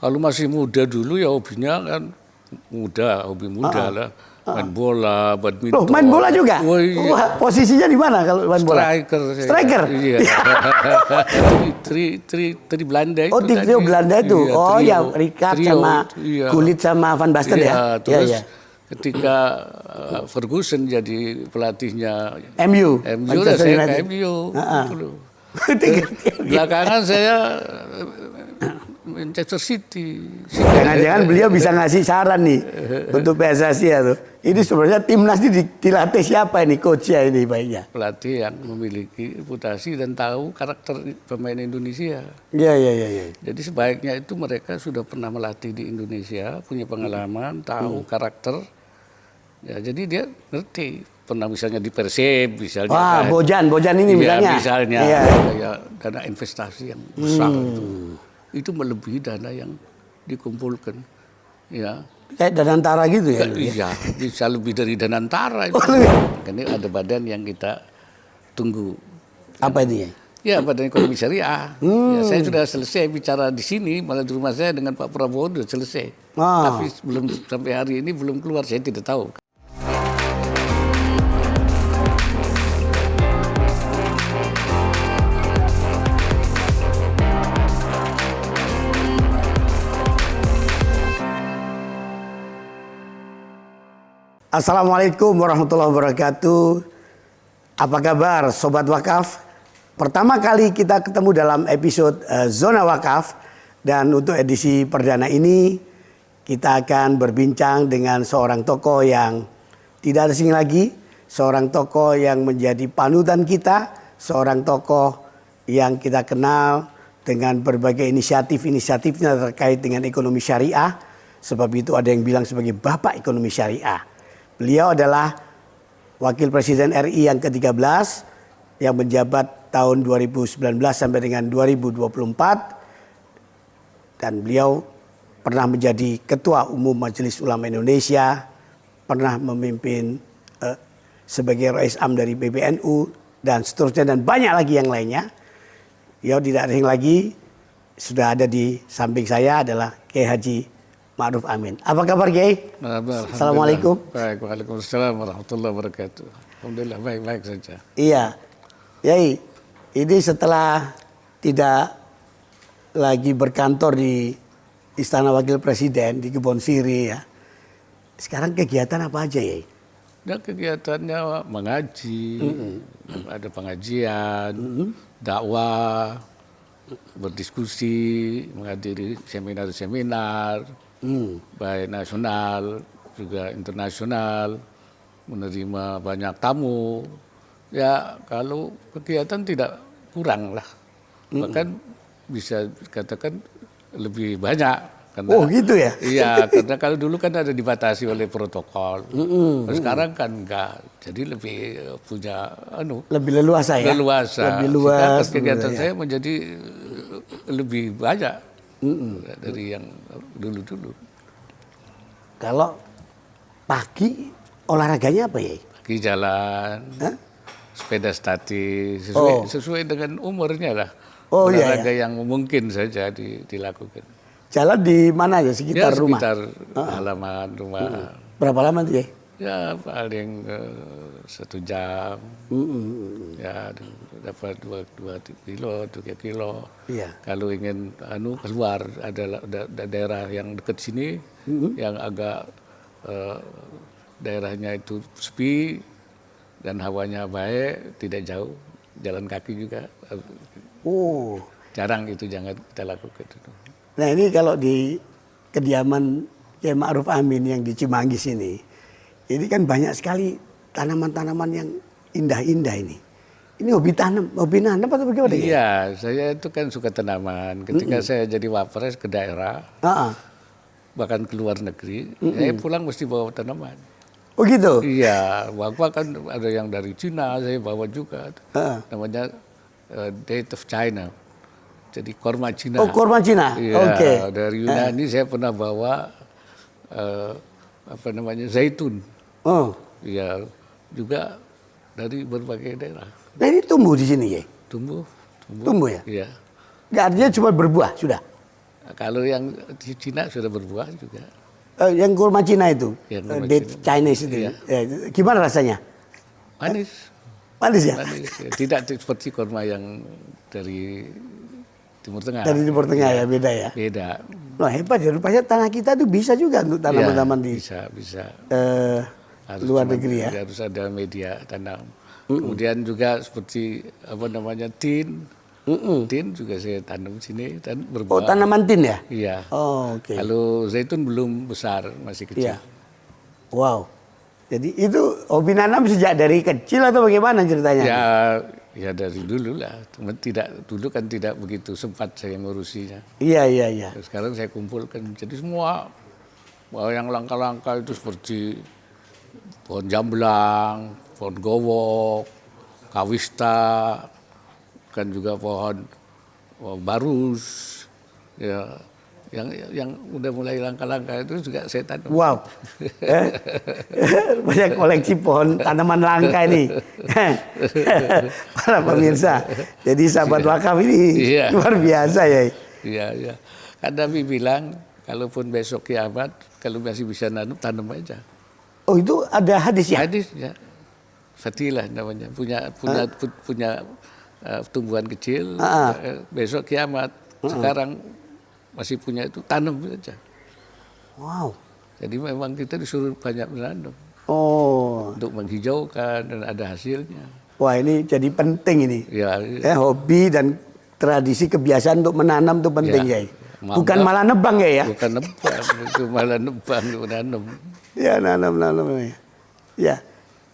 Kalau masih muda dulu ya hobinya kan hobi muda lah. Main bola, badminton. Loh, main bola juga? Oh, iya. Wah, posisinya di mana kalau main bola? Striker. Iya. Tri Belanda itu. Oh, trio Belanda itu. Iya, oh trio, ya, Ricard sama iya. Gullit sama Van Basten iya, ya. Terus iya. ketika Ferguson jadi pelatihnya MU, udah saya ke MU. Belakangan saya Manchester City. Jangan-jangan beliau bisa ngasih saran nih untuk PSSI ya tuh. Ini sebenarnya timnas ini dilatih siapa ini coachnya ini baiknya? Pelatih yang memiliki reputasi dan tahu karakter pemain Indonesia. Iya. Jadi sebaiknya itu mereka sudah pernah melatih di Indonesia, punya pengalaman, tahu karakter. Ya, jadi dia ngerti. Pernah misalnya di Persib, misalnya. Wah, Bojan ini misalnya. Misalnya, iya. Ya, dana investasi yang besar itu melebihi dana yang dikumpulkan. Ya. Kayak Danantara gitu ya? Iya, bisa lebih dari Danantara. Ini ada badan yang kita tunggu. Apa itu ya? Ya, Badan Ekonomi Syariah. Ya, saya sudah selesai bicara di sini, malah di rumah saya dengan Pak Prabowo sudah selesai. Tapi belum sampai hari ini belum keluar, saya tidak tahu. Assalamualaikum warahmatullahi wabarakatuh. Apa kabar Sobat Wakaf? Pertama kali kita ketemu dalam episode Zona Wakaf. Dan untuk edisi perdana ini kita akan berbincang dengan seorang tokoh yang tidak asing lagi. Seorang tokoh yang menjadi panutan kita. Seorang tokoh yang kita kenal dengan berbagai inisiatif-inisiatifnya terkait dengan ekonomi syariah. Sebab itu ada yang bilang sebagai Bapak Ekonomi Syariah. Beliau adalah Wakil Presiden RI yang ke-13 yang menjabat tahun 2019 sampai dengan 2024. Dan beliau pernah menjadi Ketua Umum Majelis Ulama Indonesia, pernah memimpin sebagai Rais Am dari PBNU dan seterusnya dan banyak lagi yang lainnya. Beliau tidak asing lagi, sudah ada di samping saya adalah Kiai Haji Ma'ruf Amin. Apa kabar Kiai? Assalamualaikum. Baik, waalaikumsalam warahmatullahi wabarakatuh. Alhamdulillah baik-baik saja. Iya, Kiai. Ini setelah tidak lagi berkantor di Istana Wakil Presiden di Kebon Siri ya. Sekarang kegiatan apa aja Kiai? Ya, kegiatannya mengaji, ada pengajian, dakwah, berdiskusi, menghadiri seminar-seminar, baik nasional juga internasional, menerima banyak tamu. Ya kalau kegiatan tidak kurang lah, bahkan bisa dikatakan lebih banyak. Karena, oh gitu ya? Iya, karena kalau dulu kan ada dibatasi oleh protokol, sekarang kan enggak, jadi lebih punya lebih leluasa ya? Lebih luas. Kegiatan saya menjadi lebih banyak dari yang dulu-dulu. Kalau pagi olahraganya apa ya? Pagi jalan, sepeda statis, sesuai dengan umurnya lah. Olahraga yang mungkin saja dilakukan. Jalan di mana aja sekitar rumah? Sekitar halaman rumah. Berapa lama tuh ya? Ya paling 1 jam. Ya dapat 2 kilo, 3 kilo. Iya. Kalau ingin keluar ada daerah yang dekat sini yang agak daerahnya itu sepi dan hawanya baik, tidak jauh, jalan kaki juga. Jarang itu jangan kita lakukan. Nah ini kalau di kediaman Kiai Ma'ruf Amin yang di Cimanggis ini kan banyak sekali tanaman-tanaman yang indah-indah ini. Ini hobi nanam atau bagaimana? Iya, saya itu kan suka tanaman. Ketika saya jadi wapres ke daerah, bahkan ke luar negeri, saya pulang mesti bawa tanaman. Oh gitu? Iya, bahkan ada yang dari Cina saya bawa juga. Namanya Date of China. Jadi korma Cina. Oh, korma Cina. Iya, dari Yunani saya pernah bawa zaitun. Oh. Iya, juga dari berbagai daerah. Nah ini tumbuh di sini ya? Tumbuh ya? Iya. Nggak, artinya cuma berbuah sudah? Kalau yang di Cina sudah berbuah juga. Yang kurma Cina itu, Yang kurma date Cina. Chinese itu. Iya. Ya, gimana rasanya? Manis. Manis ya? Manis. Ya. Tidak seperti kurma yang dari Timur Tengah. Dari Timur Tengah ya, beda ya. Beda. Wah hebat ya, rupanya tanah kita tuh bisa juga untuk tanaman-tanaman di Bisa. luar negeri ya. Harus ada media tanam. Kemudian juga seperti apa namanya tin. Tin juga saya tanam sini dan Oh berbuah. tanaman tin ya? Iya. Oh oke. Kalau zaitun belum besar, masih kecil. Iya. Wow. Jadi itu hobi nanam sejak dari kecil atau bagaimana ceritanya? Ya dari dulu lah. Cuma dulu kan tidak begitu sempat saya ngurusinya. Iya. Sekarang saya kumpulkan. Jadi semua yang langka-langka itu seperti pohon jamblang, pohon gowok, kawista, kan juga pohon barus, ya yang udah mulai langka-langka itu juga saya tanam. Wow. Banyak koleksi pohon tanaman langka ini. Para pemirsa. Jadi sahabat wakaf ini Iya. luar biasa ya. Iya. Kan Nabi bilang, kalaupun besok kiamat, kalau masih bisa nanam, tanam aja. Oh itu ada hadis ya? Hadis ya, fatilah namanya, punya tumbuhan kecil, besok kiamat, sekarang masih punya itu, tanam saja. Wow. Jadi memang kita disuruh banyak menanam Oh. untuk menghijaukan dan ada hasilnya. Wah ini jadi penting ini. Ya, Hobi dan tradisi kebiasaan untuk menanam itu penting ya. Bukan malah nebang ya. Bukan nebang, itu malah nebang menanam. Ya nanam. Ya.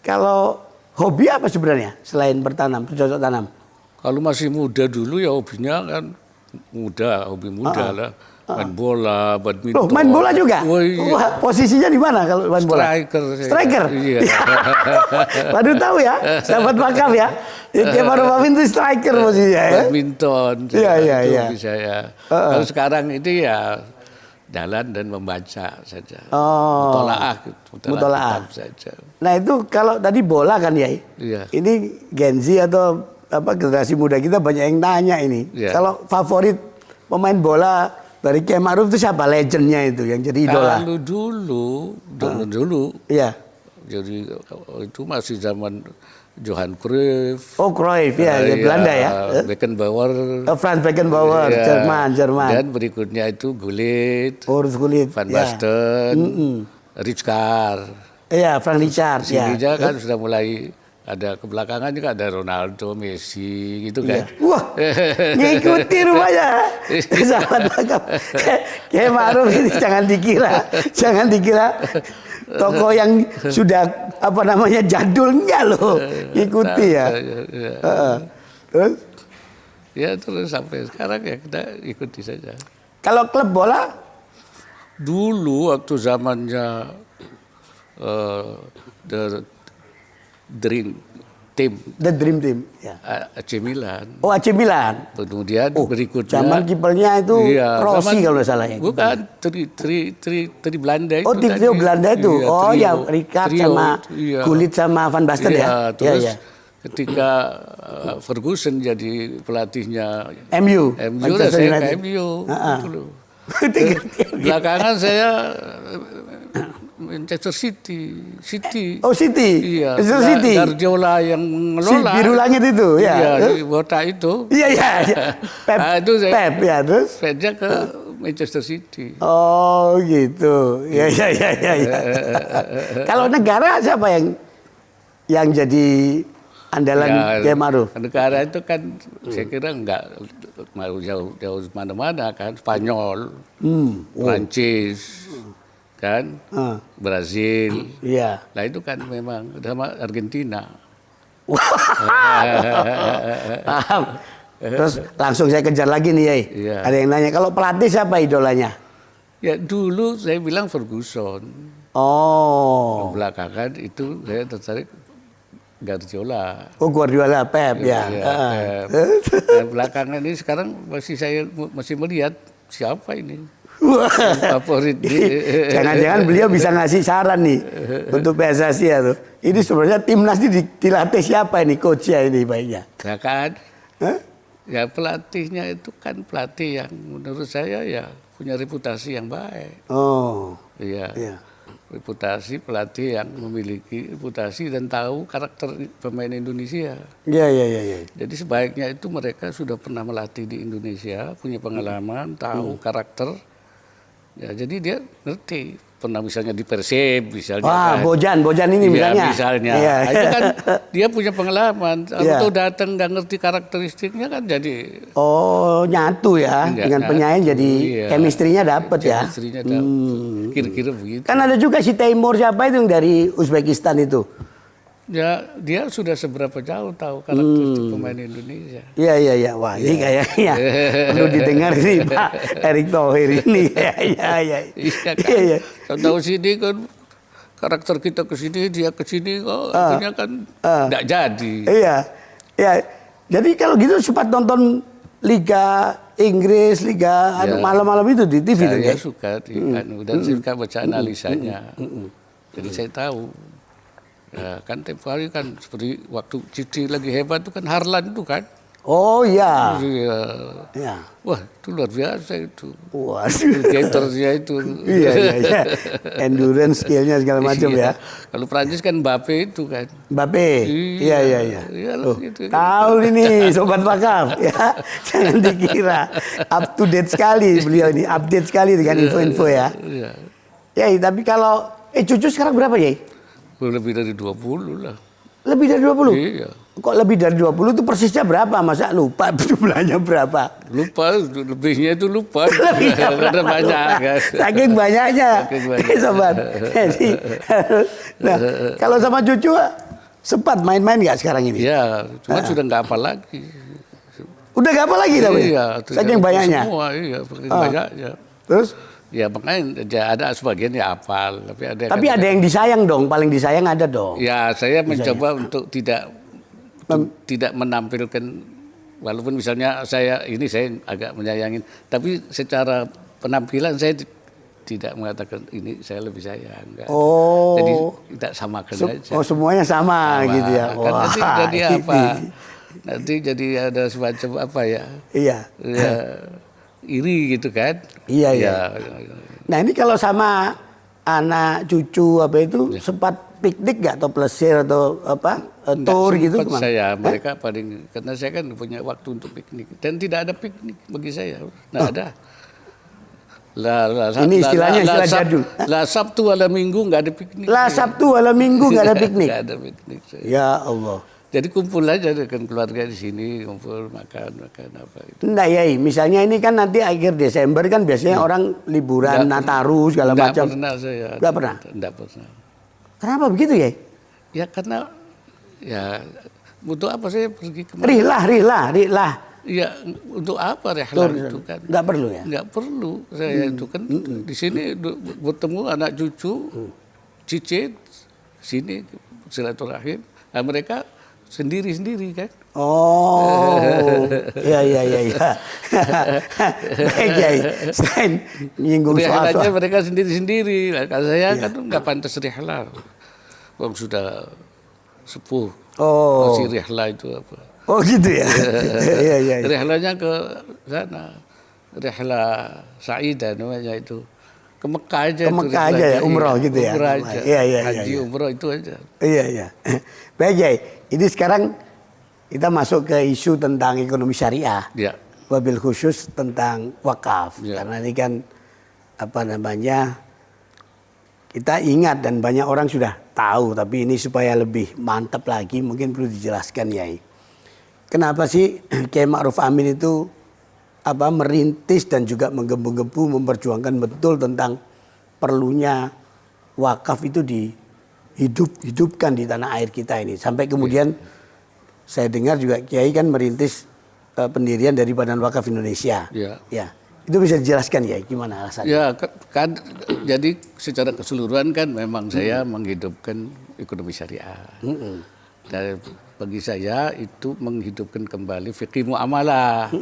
Kalau hobi apa sebenarnya selain bertanam, bercocok tanam? Kalau masih muda dulu ya hobinya kan hobi muda lah. Main bola, badminton. Loh, main bola juga? Oh, iya. Wah, posisinya di mana kalau main bola? Striker. Iya. Waduh tahu ya, sahabat wakaf ya. Kayak Maruf Amin itu striker posisinya ya. Badminton. Iya. Bisa ya. Kalau sekarang itu ya jalan dan membaca saja. Oh. Mutolaah saja. Nah itu kalau tadi bola kan ya. Iya. Ini Gen Z atau generasi muda kita banyak yang nanya ini. Iya. Kalau favorit pemain bola dari Kiai Ma'ruf itu siapa legendnya itu yang jadi idola? Kalau dulu. Iya. Jadi itu masih zaman Johan Cruyff. Oh Cruyff ya, Belanda ya. Beckenbauer. Franz Beckenbauer, Ya. Jerman. Dan berikutnya itu Gullit, Urus Gullit. Van Basten, Rijkaard. Iya, Frank Rijkaard ya. Sini kan sudah mulai ada kebelakangan juga ada Ronaldo, Messi gitu kan. Wah, ngikuti rupanya. Sahabat wakaf. Kiai Ma'ruf ini jangan dikira toko yang sudah jadul enggak loh. Ikuti ya. Terus? Ya terus sampai sekarang ya kita ikuti saja. Kalau klub bola? Dulu waktu zamannya The Dream Team ya. AC Milan. Oh AC Milan. Kemudian berikutnya. Zaman kipernya itu Rossi kalau nggak salah ya. Bukan, tri Belanda itu. Oh trio Belanda itu. Iya, oh trio, ya Rijkaard sama Gullit sama Van Basten ya. Terus ketika Ferguson jadi pelatihnya MU. saya ke MU. Belakangan saya Manchester City. Oh City. Iya. Manchester City. Guardiola yang mengelola. Si biru langit itu ya. Iya, di botak itu. Iya. Pep ya terus. Fansnya ke Manchester City. Oh gitu. Ya. Kalau negara siapa yang jadi andalan Kiai Ma'ruf? Negara itu kan saya kira enggak mau jauh mana-mana kan. Spanyol, Prancis, kan, Brazil. Iya. Nah itu kan memang sama Argentina. Paham. Terus langsung saya kejar lagi nih, Yai. Iya. Ada yang nanya, kalau pelatih siapa idolanya? Ya dulu saya bilang Ferguson. Oh. Belakangan itu saya tertarik Guardiola. Oh Guardiola, Pep ya. Pep. Dan belakangan ini sekarang saya masih melihat siapa ini favorit. Jangan-jangan beliau bisa ngasih saran nih untuk PSSI ya tuh. Ini sebenarnya timnas ini dilatih siapa ini coachnya ini baiknya? Ya kan? Ya pelatihnya itu kan pelatih yang menurut saya ya punya reputasi yang baik. Oh, Iya. iya. Reputasi pelatih yang memiliki reputasi dan tahu karakter pemain Indonesia. Iya, iya, iya, iya. Jadi sebaiknya itu mereka sudah pernah melatih di Indonesia, punya pengalaman, tahu karakter. Ya, jadi dia ngerti. Pernah misalnya di Persib, misalnya. Wah, kan. Bojan ini misalnya. Iya, misalnya. Iya. Nah, itu kan dia punya pengalaman. Iya. Atau datang nggak ngerti karakteristiknya kan jadi. Oh, nyatu ya Enggak, dengan nyatu, penyaing jadi iya. chemistry-nya dapet ya. Chemistry-nya dapet. Kira-kira begitu. Kan ada juga si Timur siapa itu yang dari Uzbekistan itu. Ya, dia sudah seberapa jauh tahu karakteristik pemain Indonesia. Iya, iya, iya. Wah, ini kayaknya perlu didengar nih Pak Erick Thohir ini. Iya, iya, iya. Iya kan. Iya, iya. Tahu sini kan karakter kita ke sini, dia ke sini kok akhirnya kan enggak jadi. Iya. Iya. Jadi kalau gitu sempat nonton Liga Inggris, Liga Ya. malam-malam itu di TV tuh Saya ya. suka dan suka baca analisanya. Jadi saya tahu. Ya, kan tempo hari kan seperti waktu Cici lagi hebat itu kan Harlan itu kan. Oh iya. Iya. Iya. Wah, itu luar biasa itu. Wah. Skaternya itu. Iya, iya, iya. Endurance skillnya segala macam Iya. ya. Kalau Prancis kan Mbappe itu kan. Mbappe. Iya, iya, iya. Iya Tuh, gitu. tahu ini Sobat Wakaf ya. Jangan dikira up to date sekali beliau ini, update sekali dengan info-info ya. Iya. Ya, tapi kalau Cucu sekarang berapa ya? Lebih dari 20 lah. Lebih dari 20? Iya. Kok lebih dari 20 itu persisnya berapa? Masa lupa jumlahnya berapa? Lupa, lebihnya itu lupa. Lebihnya Karena berapa? banyak Lupa. kan. Saking banyaknya. Saking banyak. Sobat. Jadi, nah, kalau sama Cucu sempat main-main nggak sekarang ini? Iya, cuma sudah nggak apa lagi. Udah gak apa lagi tapi? Iya, Saking banyaknya. Semua, iya, saking banyaknya. Terus? Ya makanya ya ada sebagian ya hafal, Tapi ada yang disayang dong, paling disayang ada dong. Ya saya mencoba untuk tidak menampilkan, walaupun misalnya saya agak menyayangin, tapi secara penampilan saya tidak mengatakan ini saya lebih sayang. Enggak. Oh. Jadi tidak samakan aja. Oh semuanya sama gitu ya. Kan nanti Wah, jadi apa? Nanti jadi ada semacam apa ya? Iya. Ya, iri gitu kan? Iya, iya. Ya. Nah ini kalau sama anak cucu apa itu sempat piknik nggak atau plesir atau apa tour gitu Sempat kemana? saya mereka paling karena saya kan punya waktu untuk piknik dan tidak ada piknik bagi saya. Nggak ada. Ini istilahnya istilah jadul. Lah Sabtu ala Minggu nggak ada piknik. Lah Sabtu malam Minggu nggak ada piknik. Nggak ada piknik. Saya. Ya Allah. Jadi kumpul aja dengan keluarga di sini, kumpul makan apa itu. Enggak ya, misalnya ini kan nanti akhir Desember kan biasanya orang liburan, Nataru segala macam. Nggak pernah saya. Nggak pernah? Nggak pernah. Kenapa begitu ya? Ya karena ya untuk apa saya pergi kemana? Rihlah. Ya untuk apa rehlah itu kan? Nggak perlu ya? Nggak perlu saya itu kan di sini bertemu anak cucu, cicit, sini silaturahim. Nah, mereka sendiri-sendiri kan? Oh, iya. Baik ya, selain menyinggung soal Rehalanya mereka sendiri-sendiri. Nah, kalau saya kan nggak pantas rehlah. Wong sudah sepuh. Oh. Masih rehlah itu apa? Oh gitu ya. Iya. Rehlanya ke sana. Rehlah Sa'idah namanya itu. Ke Mekah aja. Ke Mekah aja ya, umroh gitu ya. Umroh aja. Iya. Haji umroh itu aja. Iya. Baik ya, ini sekarang kita masuk ke isu tentang ekonomi syariah. Ya. Wabil khusus tentang wakaf. Ya. Karena ini kan kita ingat dan banyak orang sudah tahu, tapi ini supaya lebih mantap lagi mungkin perlu dijelaskan Yai. Kenapa sih Kiai Ma'ruf Amin itu merintis dan juga menggebu-gebu memperjuangkan betul tentang perlunya wakaf itu dihidupkan di tanah air kita ini. Sampai kemudian saya dengar juga Kiai kan merintis pendirian dari Badan Wakaf Indonesia. Ya. Itu bisa dijelaskan ya gimana alasannya? Ya kan jadi secara keseluruhan kan memang saya menghidupkan ekonomi syariah. Dan bagi saya itu menghidupkan kembali fikih muamalah.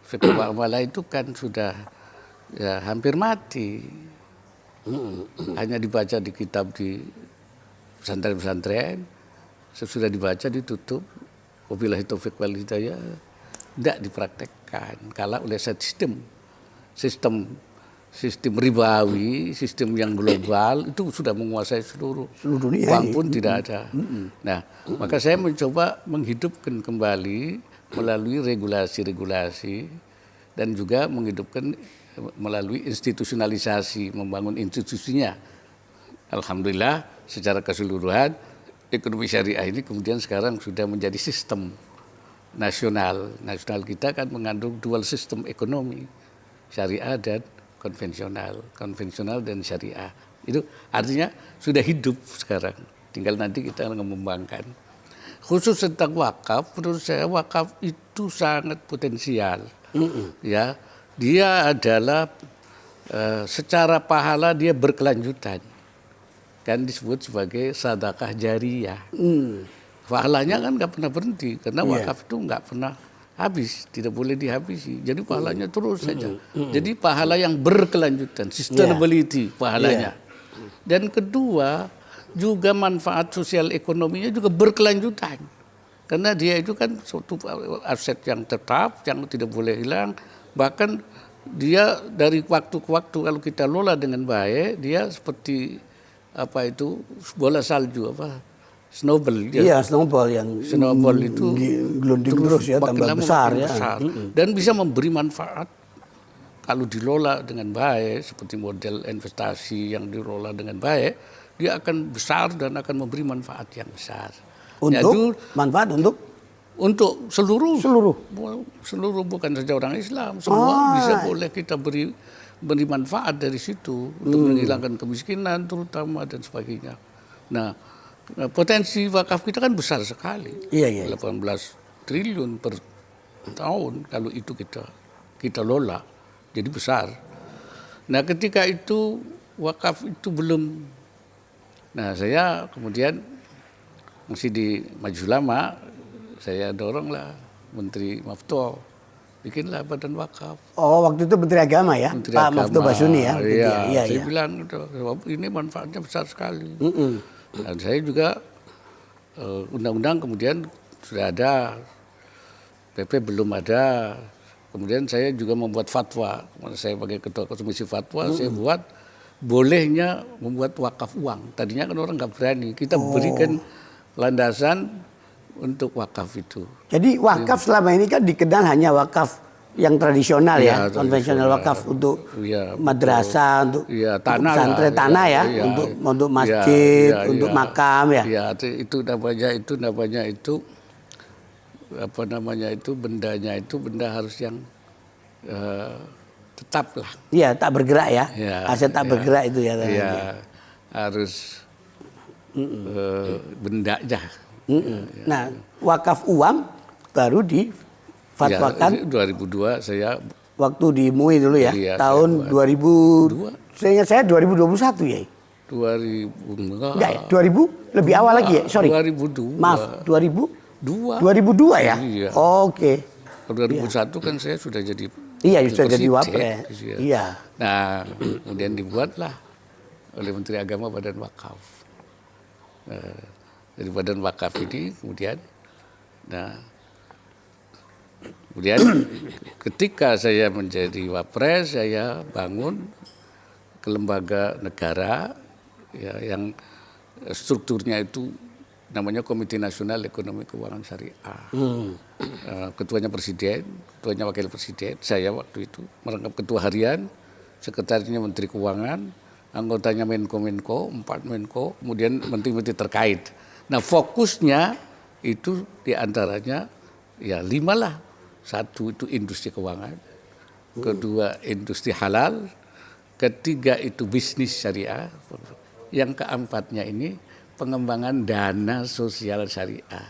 Fikih muamalah itu kan sudah ya, hampir mati. Hanya dibaca di kitab di pesantren-pesantren, sesudah dibaca ditutup. Wabillahi taufiq wal hidayah. tidak dipraktekkan kalah oleh sistem ribawi, sistem yang global itu sudah menguasai seluruh dunia. Uang pun tidak ada. Nah, maka saya mencoba menghidupkan kembali melalui regulasi-regulasi dan juga menghidupkan melalui institusionalisasi, membangun institusinya. Alhamdulillah secara keseluruhan ekonomi syariah ini kemudian sekarang sudah menjadi sistem nasional. Nasional kita kan mengandung dual sistem ekonomi, syariah dan konvensional dan syariah. Itu artinya sudah hidup sekarang. Tinggal nanti kita mengembangkan. Khusus tentang wakaf, menurut saya wakaf itu sangat potensial. Ya, dia adalah secara pahala dia berkelanjutan. Kan disebut sebagai sedekah jariyah. Pahalanya kan nggak pernah berhenti karena wakaf itu nggak pernah habis, tidak boleh dihabisi. Jadi pahalanya terus saja. Jadi pahala yang berkelanjutan, sustainability pahalanya. Dan kedua juga manfaat sosial ekonominya juga berkelanjutan. Karena dia itu kan suatu aset yang tetap, yang tidak boleh hilang. Bahkan dia dari waktu ke waktu kalau kita lola dengan baik, dia seperti apa itu bola salju snowball. Iya, snowball itu gelunding terus ya, tambah besar ya. Dan bisa memberi manfaat kalau dilola dengan baik, seperti model investasi yang dilola dengan baik, dia akan besar dan akan memberi manfaat yang besar. Manfaat untuk seluruh bukan saja orang Islam, semua bisa boleh kita beri manfaat dari situ untuk menghilangkan kemiskinan terutama dan sebagainya. Nah, potensi wakaf kita kan besar sekali. 18 triliun per tahun kalau itu kita lola. Jadi besar. Nah, ketika itu wakaf itu belum. Nah, saya kemudian masih di Majelis Ulama, saya doronglah Menteri Maftuh, bikinlah badan wakaf. Oh, waktu itu Menteri Agama ya, Pak Maftuh Basuni ya. Iya, saya bilang ini manfaatnya besar sekali. Dan saya juga undang-undang kemudian sudah ada, PP belum ada. Kemudian saya juga membuat fatwa. Saya sebagai ketua komisi fatwa, saya buat bolehnya membuat wakaf uang. Tadinya kan orang nggak berani. Kita berikan landasan untuk wakaf itu. Jadi wakaf selama ini kan dikenal hanya wakaf yang tradisional ya, konvensional wakaf untuk madrasah, untuk pesantren tanah ya, untuk masjid, untuk makam ya. Iya, itu namanya bendanya itu benda harus yang tetap lah. Iya, tak bergerak ya. Aset tak bergerak itu ya. Iya, harus benda aja. Nah, wakaf uang baru difatwakan 2002 saya waktu di MUI dulu ya, tahun 2000. Saya ingat saya 2021 ya. 2000 enggak ya, 2000 lebih awal lagi ya, sorry. 2002. Maaf, 2002 ya. Iya. Oke. 2001 kan saya sudah jadi sudah jadi wapres. Iya. Nah, kemudian dibuatlah oleh Menteri Agama Badan Wakaf. Dari Badan Wakaf ini kemudian ketika saya menjadi wapres, saya bangun ke lembaga negara ya, yang strukturnya itu namanya Komite Nasional Ekonomi Keuangan Syariah. Ketuanya presiden, ketuanya wakil presiden, saya waktu itu merangkap ketua harian, sekretarisnya Menteri Keuangan, anggotanya Menko, 4 Menko, kemudian menteri-menteri terkait. Nah, fokusnya itu diantaranya ya 5 lah. 1 itu industri keuangan, kedua industri halal, ketiga itu bisnis syariah, yang keempatnya ini pengembangan dana sosial syariah,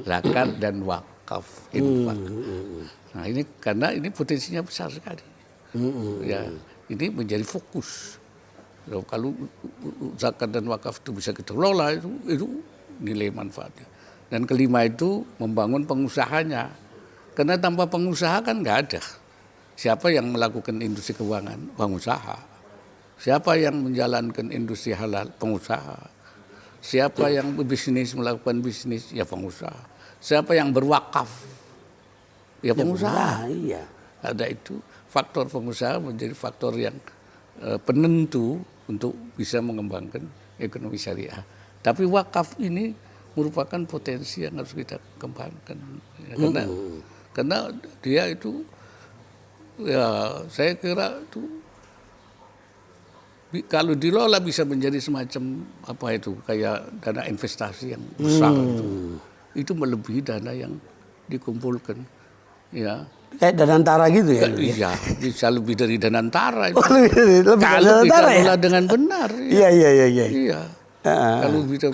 zakat dan wakaf, infak. Nah, ini karena ini potensinya besar sekali. Ya, ini menjadi fokus. Kalau zakat dan wakaf itu bisa kita lola, itu nilai manfaatnya. Dan kelima itu membangun pengusahanya. Karena tanpa pengusaha kan nggak ada. Siapa yang melakukan industri keuangan? Pengusaha. Siapa yang menjalankan industri halal? Pengusaha. Siapa yang berbisnis, melakukan bisnis? Ya pengusaha. Siapa yang berwakaf? Ya pengusaha. Iya. Ada itu faktor pengusaha menjadi faktor yang penentu untuk bisa mengembangkan ekonomi syariah. Tapi wakaf ini merupakan potensi yang harus kita kembangkan. Ya, karena dia itu ya saya kira itu kalau dilola bisa menjadi semacam apa itu kayak dana investasi yang besar itu melebihi dana yang dikumpulkan ya kayak Danantara gitu ya. Iya bisa lebih dari Danantara itu. Oh, lebih Kalau Danantara dikelola ya? dengan benar Iya. kalau bisa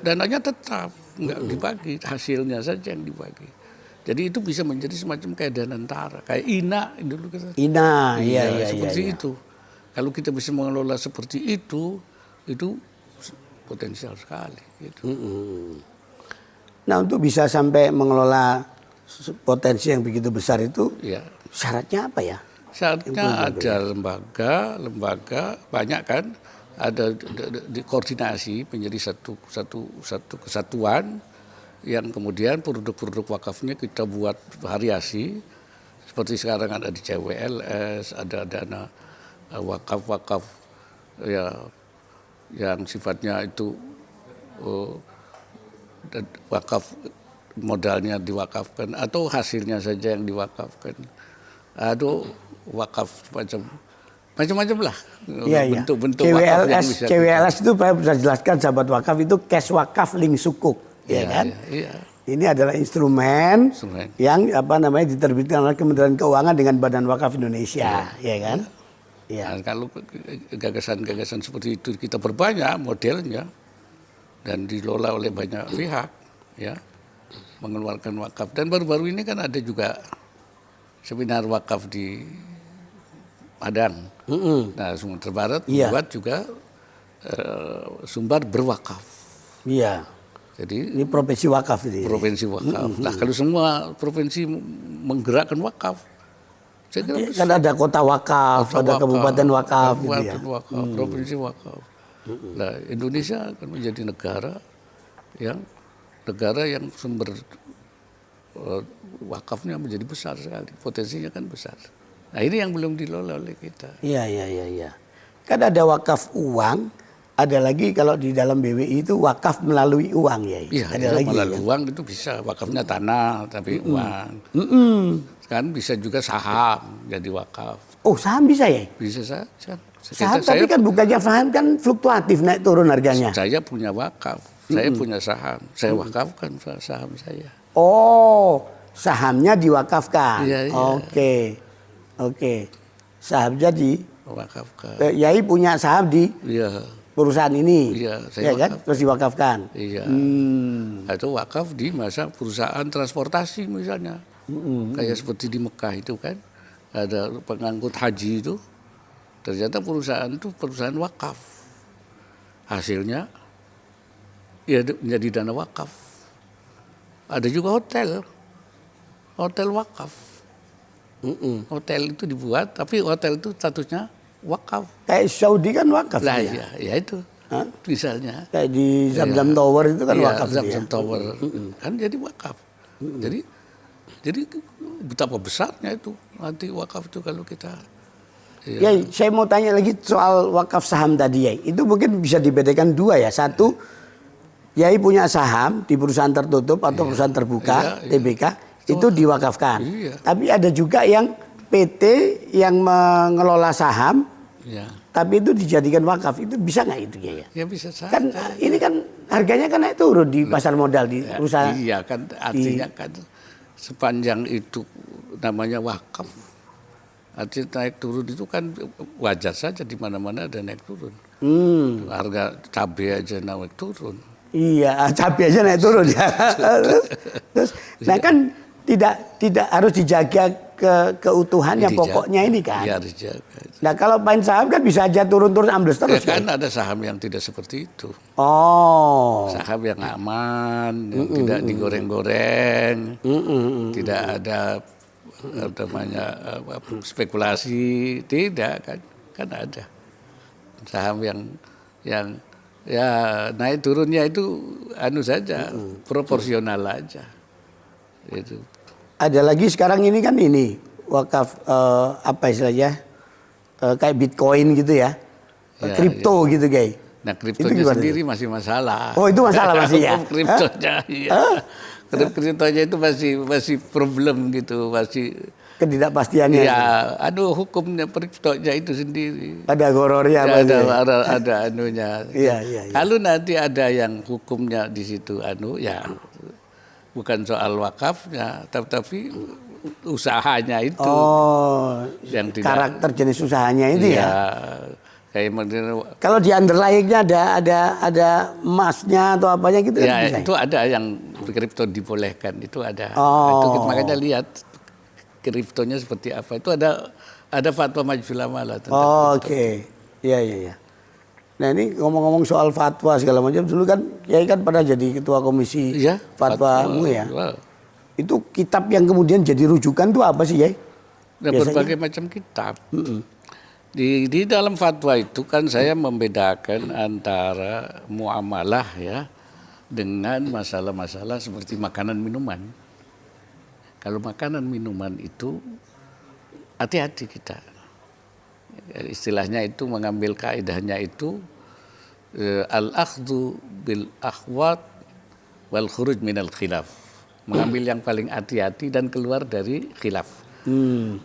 dananya tetap nggak dibagi, hasilnya saja yang dibagi. Jadi itu bisa menjadi semacam kayak Danantara, kayak INA dulu kan. Ina, iya. Seperti itu. Kalau kita bisa mengelola seperti itu potensial sekali. Gitu. Nah untuk bisa sampai mengelola potensi yang begitu besar itu, Ya. syaratnya apa ya? Syaratnya ada lembaga banyak kan, ada koordinasi menjadi satu kesatuan yang kemudian produk-produk wakafnya kita buat variasi seperti sekarang ada di CWLS, ada dana wakaf ya yang sifatnya itu wakaf modalnya diwakafkan atau hasilnya saja yang diwakafkan. Aduh wakaf macam-macam lah bentuk-bentuk wakaf yang bisa CWLS itu saya bisa jelaskan sahabat wakaf itu cash wakaf link sukuk, ya kan? Iya. Ini adalah instrumen yang diterbitkan oleh Kementerian Keuangan dengan Badan Wakaf Indonesia, ya kan? Nah, kalau gagasan-gagasan seperti itu kita perbanyak modelnya dan dikelola oleh banyak pihak, ya mengeluarkan wakaf. Dan baru-baru ini kan ada juga seminar wakaf di Padang. Nah, Sumatera Barat membuat juga Sumbar berwakaf. Iya. Jadi ini provinsi wakaf ini. Provinsi wakaf. Nah, kalau semua provinsi menggerakkan wakaf, saya kira kan ada kota wakaf, ada kabupaten wakaf, provinsi wakaf. Nah, Indonesia akan menjadi negara yang sumber wakafnya menjadi besar sekali, potensinya kan besar. Nah, ini yang belum dilola oleh kita. Iya. Kan ada wakaf uang, ada lagi kalau di dalam BWI itu wakaf melalui uang ya. Iya, ada lagi melalui uang itu bisa, wakafnya tanah tapi uang. Kan bisa juga saham jadi wakaf. Oh, saham bisa ya? Bisa saja. Saham tapi kan bukannya saham kan fluktuatif naik turun harganya. Saya punya wakaf, saya punya saham, saya wakafkan saham saya. Oh, sahamnya diwakafkan. Iya. Oke. Saham jadi wakafkan. Yai punya saham di perusahaan ini. Iya, saya kan? Terus diwakafkan. Iya. Atau wakaf di masa perusahaan transportasi misalnya. Kayak seperti di Mekah itu kan, ada pengangkut haji itu, ternyata perusahaan itu perusahaan wakaf. Hasilnya ya menjadi dana wakaf. Ada juga hotel wakaf. Hotel itu dibuat, tapi hotel itu statusnya wakaf. Kayak Saudi kan wakaf. Lah ya itu. Misalnya. Kayak di Zamzam Tower itu kan wakaf. Zamzam Tower kan jadi wakaf. Jadi betapa besarnya itu nanti wakaf itu kalau kita. Ya, saya mau tanya lagi soal wakaf saham tadi ya. Itu mungkin bisa dibedakan dua ya. Satu, Yai punya saham di perusahaan tertutup atau perusahaan terbuka, TBK, itu diwakafkan. Tapi ada juga yang PT yang mengelola saham, tapi itu dijadikan wakaf. Itu bisa nggak itu ya? Ya bisa saja. Kan ini kan harganya kan naik turun di pasar modal di perusahaan. Iya kan artinya kan sepanjang itu namanya wakaf, artinya naik turun itu kan wajar saja, di mana-mana ada naik turun. Harga cabai aja naik turun. Iya, cabai aja naik turun ya. Terus, nah kan tidak harus dijaga keutuhan yang pokoknya ini kan. Iya, dijaga. Nah kalau main saham kan bisa aja turun-turun ambles terus. Ya kan ada saham yang tidak seperti itu. Oh. Saham yang aman, yang tidak digoreng-goreng, tidak ada namanya spekulasi, tidak kan ada saham yang ya naik turunnya itu saja proporsional aja itu. ada lagi sekarang ini kan ini wakaf apa istilahnya kayak Bitcoin gitu ya, Ya, kripto gitu Kiai. Nah, Itu kriptonya gimana sendiri masih masalah. Oh itu masalah masih ya? Hukum kriptonya, iya. Kriptonya itu masih problem gitu, masih. Ketidakpastiannya. Ya, aduh hukumnya kriptonya itu sendiri. Ada gorornya Ya, apa ada anunya. Iya. Kalau nanti ada yang hukumnya di situ ya bukan soal wakafnya, tapi usahanya itu. Oh, yang tidak, karakter jenis usahanya itu ya. Kayak kalau di underlying-nya ada emasnya atau apanya gitu ya bisa. itu ada yang kripto dibolehkan, itu ada. Oh. Itu makanya lihat kriptonya seperti apa. Itu ada fatwa Majelis Ulama lah tentang Oke. Iya. Nah ini ngomong-ngomong soal fatwa segala macam, dulu kan Kiai kan pernah jadi ketua komisi fatwa MUI ya. Wow. Itu kitab yang kemudian jadi rujukan tuh apa sih Kiai? Nah, berbagai macam kitab. Di dalam fatwa itu kan saya membedakan antara muamalah ya dengan masalah-masalah seperti makanan minuman. Kalau makanan minuman itu hati-hati kita. Istilahnya itu mengambil kaidahnya itu al-akhdhu bil akhwat wal khuruj minal khilaf. Mengambil yang paling hati-hati dan keluar dari khilaf.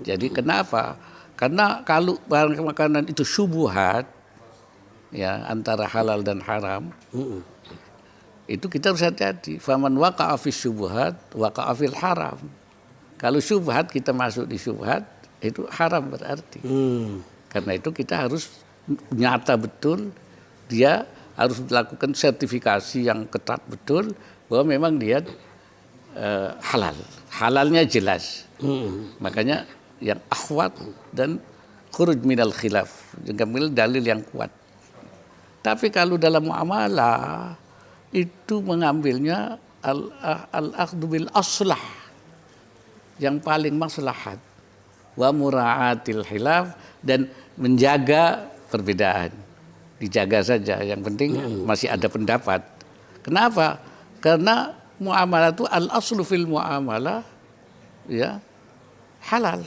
Jadi kenapa? Karena kalau barang makanan itu syubhat ya antara halal dan haram, itu kita harus hati-hati. Faman waqa'a fi syubhat waqa'a fil haram. Kalau syubhat kita masuk di syubhat itu haram berarti. Karena itu kita harus nyata betul, dia harus melakukan sertifikasi yang ketat betul bahwa memang dia halal. Halalnya jelas. Makanya yang akhwat dan khuruj minal khilaf, mengambil dalil yang kuat. Tapi kalau dalam muamalah itu mengambilnya al-akhdhu bil aslah, yang paling maslahat, wa mura'atil khilaf, dan menjaga perbedaan. Dijaga saja, yang penting masih ada pendapat. Kenapa? Karena muamalah itu al-aslu fil muamalah ya halal.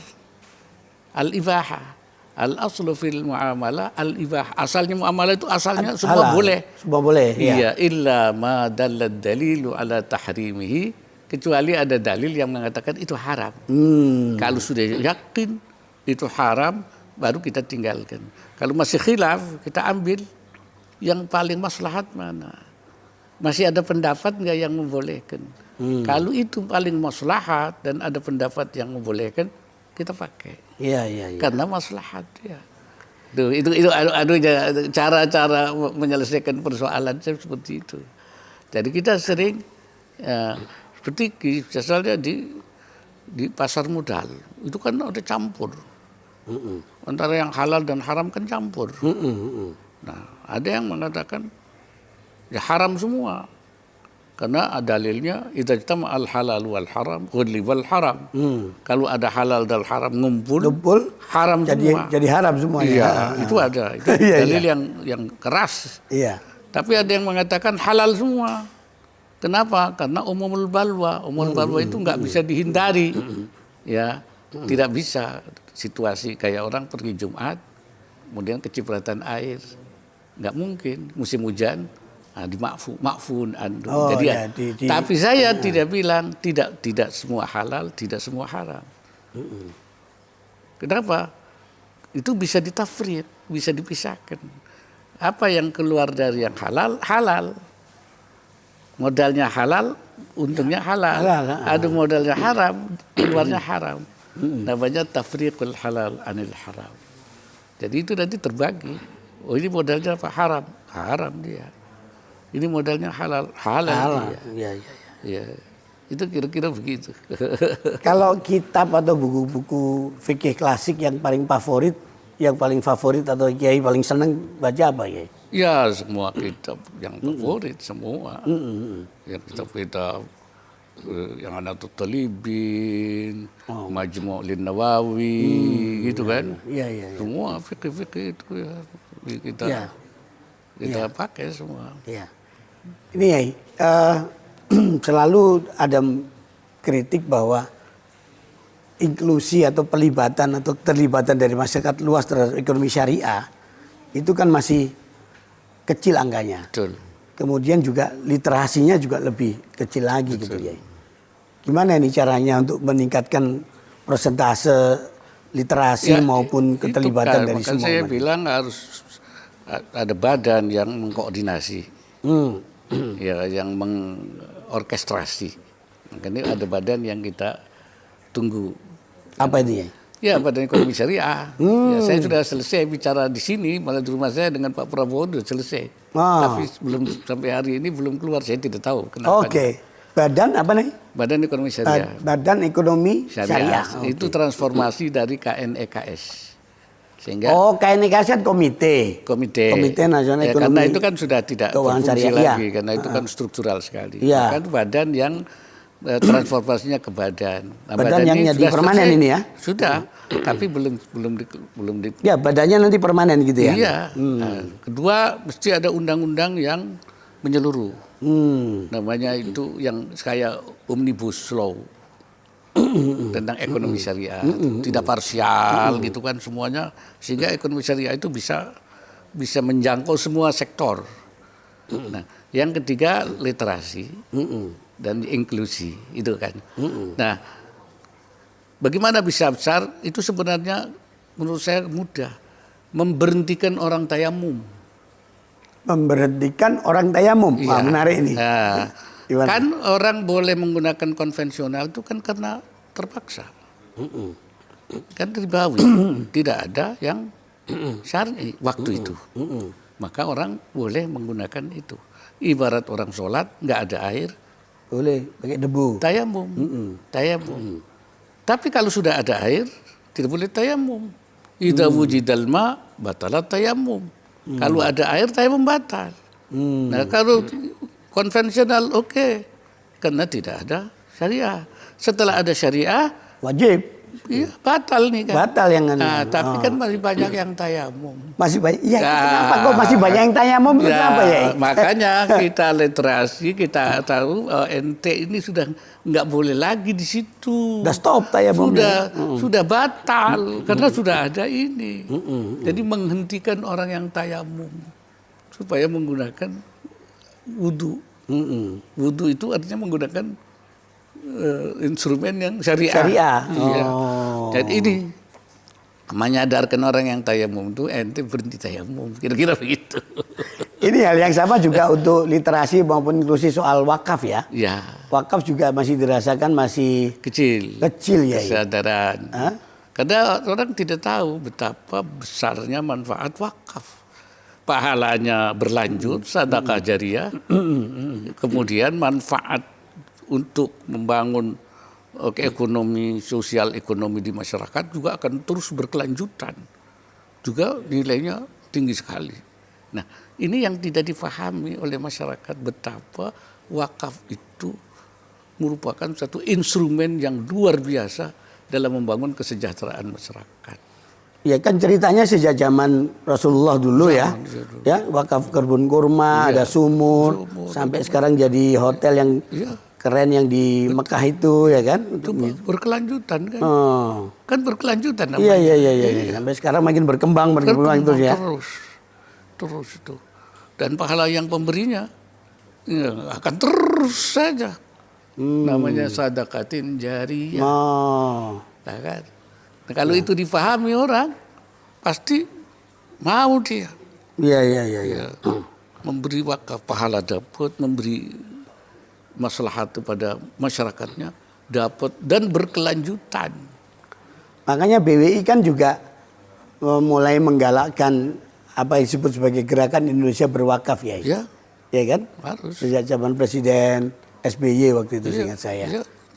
Al-ibahah. Al-aslu fil muamalah al-ibahah. Asalnya muamalah itu asalnya semua boleh. Semua boleh. Iya, illa ma dallad dalilu ala tahrimihi, kecuali ada dalil yang mengatakan itu haram. Kalau sudah yakin itu haram, baru kita tinggalkan. Kalau masih khilaf, kita ambil yang paling maslahat mana. Masih ada pendapat nggak yang membolehkan? Kalau itu paling maslahat dan ada pendapat yang membolehkan, kita pakai. Iya. Karena maslahat ya. Itu cara-cara menyelesaikan persoalan seperti itu. Jadi kita sering seperti misalnya di pasar modal itu kan ada campur. Antara yang halal dan haram kan campur. Nah, ada yang mengatakan ya haram semua. Karena dalilnya idza jtama al halal wal haram wal haram. Kalau ada halal dan haram ngumpul haram semua. Jadi haram semua. Iya, itu ada. Itu dalil yang keras. Iya. Tapi ada yang mengatakan halal semua. Kenapa? Karena umumul balwa. Umumul balwa itu nggak bisa dihindari. Ya, tidak bisa. Situasi kayak orang pergi Jumat, kemudian kecipratan air. Nggak mungkin. Musim hujan, makfun. Jadi tapi saya tidak bilang tidak semua halal, tidak semua haram. Kenapa? Itu bisa ditafrid, bisa dipisahkan. Apa yang keluar dari yang halal, halal. Modalnya halal, untungnya halal. Ada modalnya haram, keluarnya haram. Namanya tafriqul halal anil haram. Jadi itu nanti terbagi. Oh ini modalnya apa? Haram. Haram dia. Ini modalnya halal. Halal dia. Iya. Itu kira-kira begitu. Kalau kitab atau buku-buku fikih klasik yang paling favorit atau Kiai paling senang baca apa Kiai? Ya semua kitab yang favorit semua. Yang kitab-kitab yang Anatul Talibin, Majmu' lin Nawawi, gitu kan? Iya. Semua fikih-fikih itu ya kita pakai semua. Iya. Ini selalu ada kritik bahwa inklusi atau pelibatan atau terlibatan dari masyarakat luas terhadap ekonomi syariah itu kan masih kecil angkanya. Betul. Kemudian juga literasinya juga lebih kecil lagi gitu ya. Gimana ini caranya untuk meningkatkan persentase literasi maupun keterlibatan dari semua? Saya bilang harus ada badan yang mengkoordinasi, ya, yang mengorkestrasi. Makanya ada badan yang kita tunggu. Apa itu ya? Ya, Badan Ekonomi Syariah. Ya, saya sudah selesai bicara di sini, malah di rumah saya dengan Pak Prabowo sudah selesai. Tapi belum sampai hari ini belum keluar, saya tidak tahu kenapa. Oke. Badan apa nih? Badan Ekonomi Syariah. Badan Ekonomi Syariah. Itu transformasi dari KNEKS. Sehingga KNEKS kan komite Nasional ya, Ekonomi. karena itu kan sudah tidak berfungsi syariah lagi, karena itu kan struktural sekali. Iya. Kan badan yang transformasinya ke badan. Nah, badan yang jadi permanen selesai, ini ya? Sudah, tapi belum Ya, badannya nanti permanen gitu ya? Iya. Nah, kedua, mesti ada undang-undang yang menyeluruh. Namanya itu yang kayak omnibus law tentang ekonomi syariah, tidak parsial gitu kan semuanya, sehingga ekonomi syariah itu bisa menjangkau semua sektor. Nah, yang ketiga literasi dan inklusi itu kan. Nah, bagaimana bisa besar itu sebenarnya menurut saya mudah, memberhentikan orang tayamum. Memberhentikan orang tayamum, Iya. Menarik ini. Nah, kan orang boleh menggunakan konvensional itu kan karena terpaksa. Kan ribawi, tidak ada yang syar'i waktu itu. Maka orang boleh menggunakan itu. Ibarat orang sholat nggak ada air, boleh pakai debu. Tayamum. Tapi kalau sudah ada air, tidak boleh tayamum. Idza wujidal ma batalat tayamum. Kalau ada air, tayamum batal. Nah, kalau konvensional oke, karena tidak ada syariah. Setelah ada syariah, wajib. Iya, batal nih kan. Batal yang Nah, tapi kan masih banyak yang tayamum. Masih banyak. Ya, kenapa kok masih banyak yang tayamum? Kenapa ya? Makanya kita literasi, kita tahu NT ini sudah nggak boleh lagi di situ. Sudah stop tayamum. Sudah batal karena sudah ada ini. Jadi menghentikan orang yang tayamum supaya menggunakan wudu. Wudu itu artinya menggunakan instrumen yang syariah. Iya. Dan ini menyadarkan orang yang tayamum itu ente berhenti tayamum, kira-kira begitu. Ini hal yang sama juga untuk literasi maupun inklusi soal wakaf ya. Ya. Wakaf juga masih dirasakan masih kecil ya. Kesadaran. Karena orang tidak tahu betapa besarnya manfaat wakaf. Pahalanya berlanjut, sedekah jariyah. Kemudian manfaat untuk membangun ekonomi, sosial ekonomi di masyarakat juga akan terus berkelanjutan. Juga nilainya tinggi sekali. Nah, ini yang tidak difahami oleh masyarakat betapa wakaf itu merupakan satu instrumen yang luar biasa dalam membangun kesejahteraan masyarakat. Ya kan ceritanya sejak zaman Rasulullah dulu ya. Ya, wakaf kebun kurma, ada sumur, sampai sekarang jadi hotel yang keren yang di Mekah itu ya kan. Itu berkelanjutan kan. Kan berkelanjutan namanya. Iya. Sampai sekarang makin berkembang terus ya. Terus itu. Dan pahala yang pemberinya akan terus saja. Namanya sadaqatin jariyah. Nah, kan? Nah, kalau itu difahami orang, pasti mau dia. Iya. Memberi wakaf, pahala dapat, memberi maslahat kepada masyarakatnya dapat dan berkelanjutan. Makanya BWI kan juga mulai menggalakkan apa yang disebut sebagai gerakan Indonesia berwakaf ya. Ya kan? Harus. Sejak zaman Presiden SBY waktu itu seingat saya.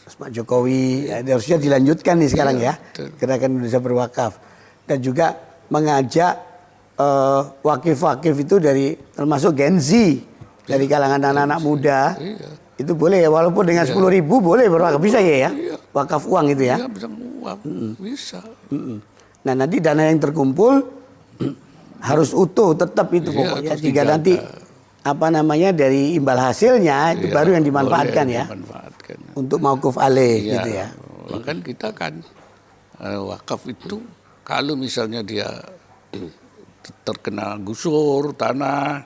Pak Jokowi harusnya dilanjutkan nih sekarang ya. Gerakan Indonesia berwakaf. Dan juga mengajak wakif-wakif itu dari termasuk Gen Z dari kalangan anak-anak muda. Itu boleh ya, walaupun dengan 10.000 boleh berwakaf, bisa ya? Wakaf uang itu ya? Iya, bisa uang, bisa. Nah, nanti dana yang terkumpul harus utuh, tetap itu pokoknya. Jika nanti dari imbal hasilnya itu baru yang dimanfaatkan ya. Untuk mauquf alaih gitu ya. Kan kita kan Wakaf itu kalau misalnya dia terkena gusur tanah,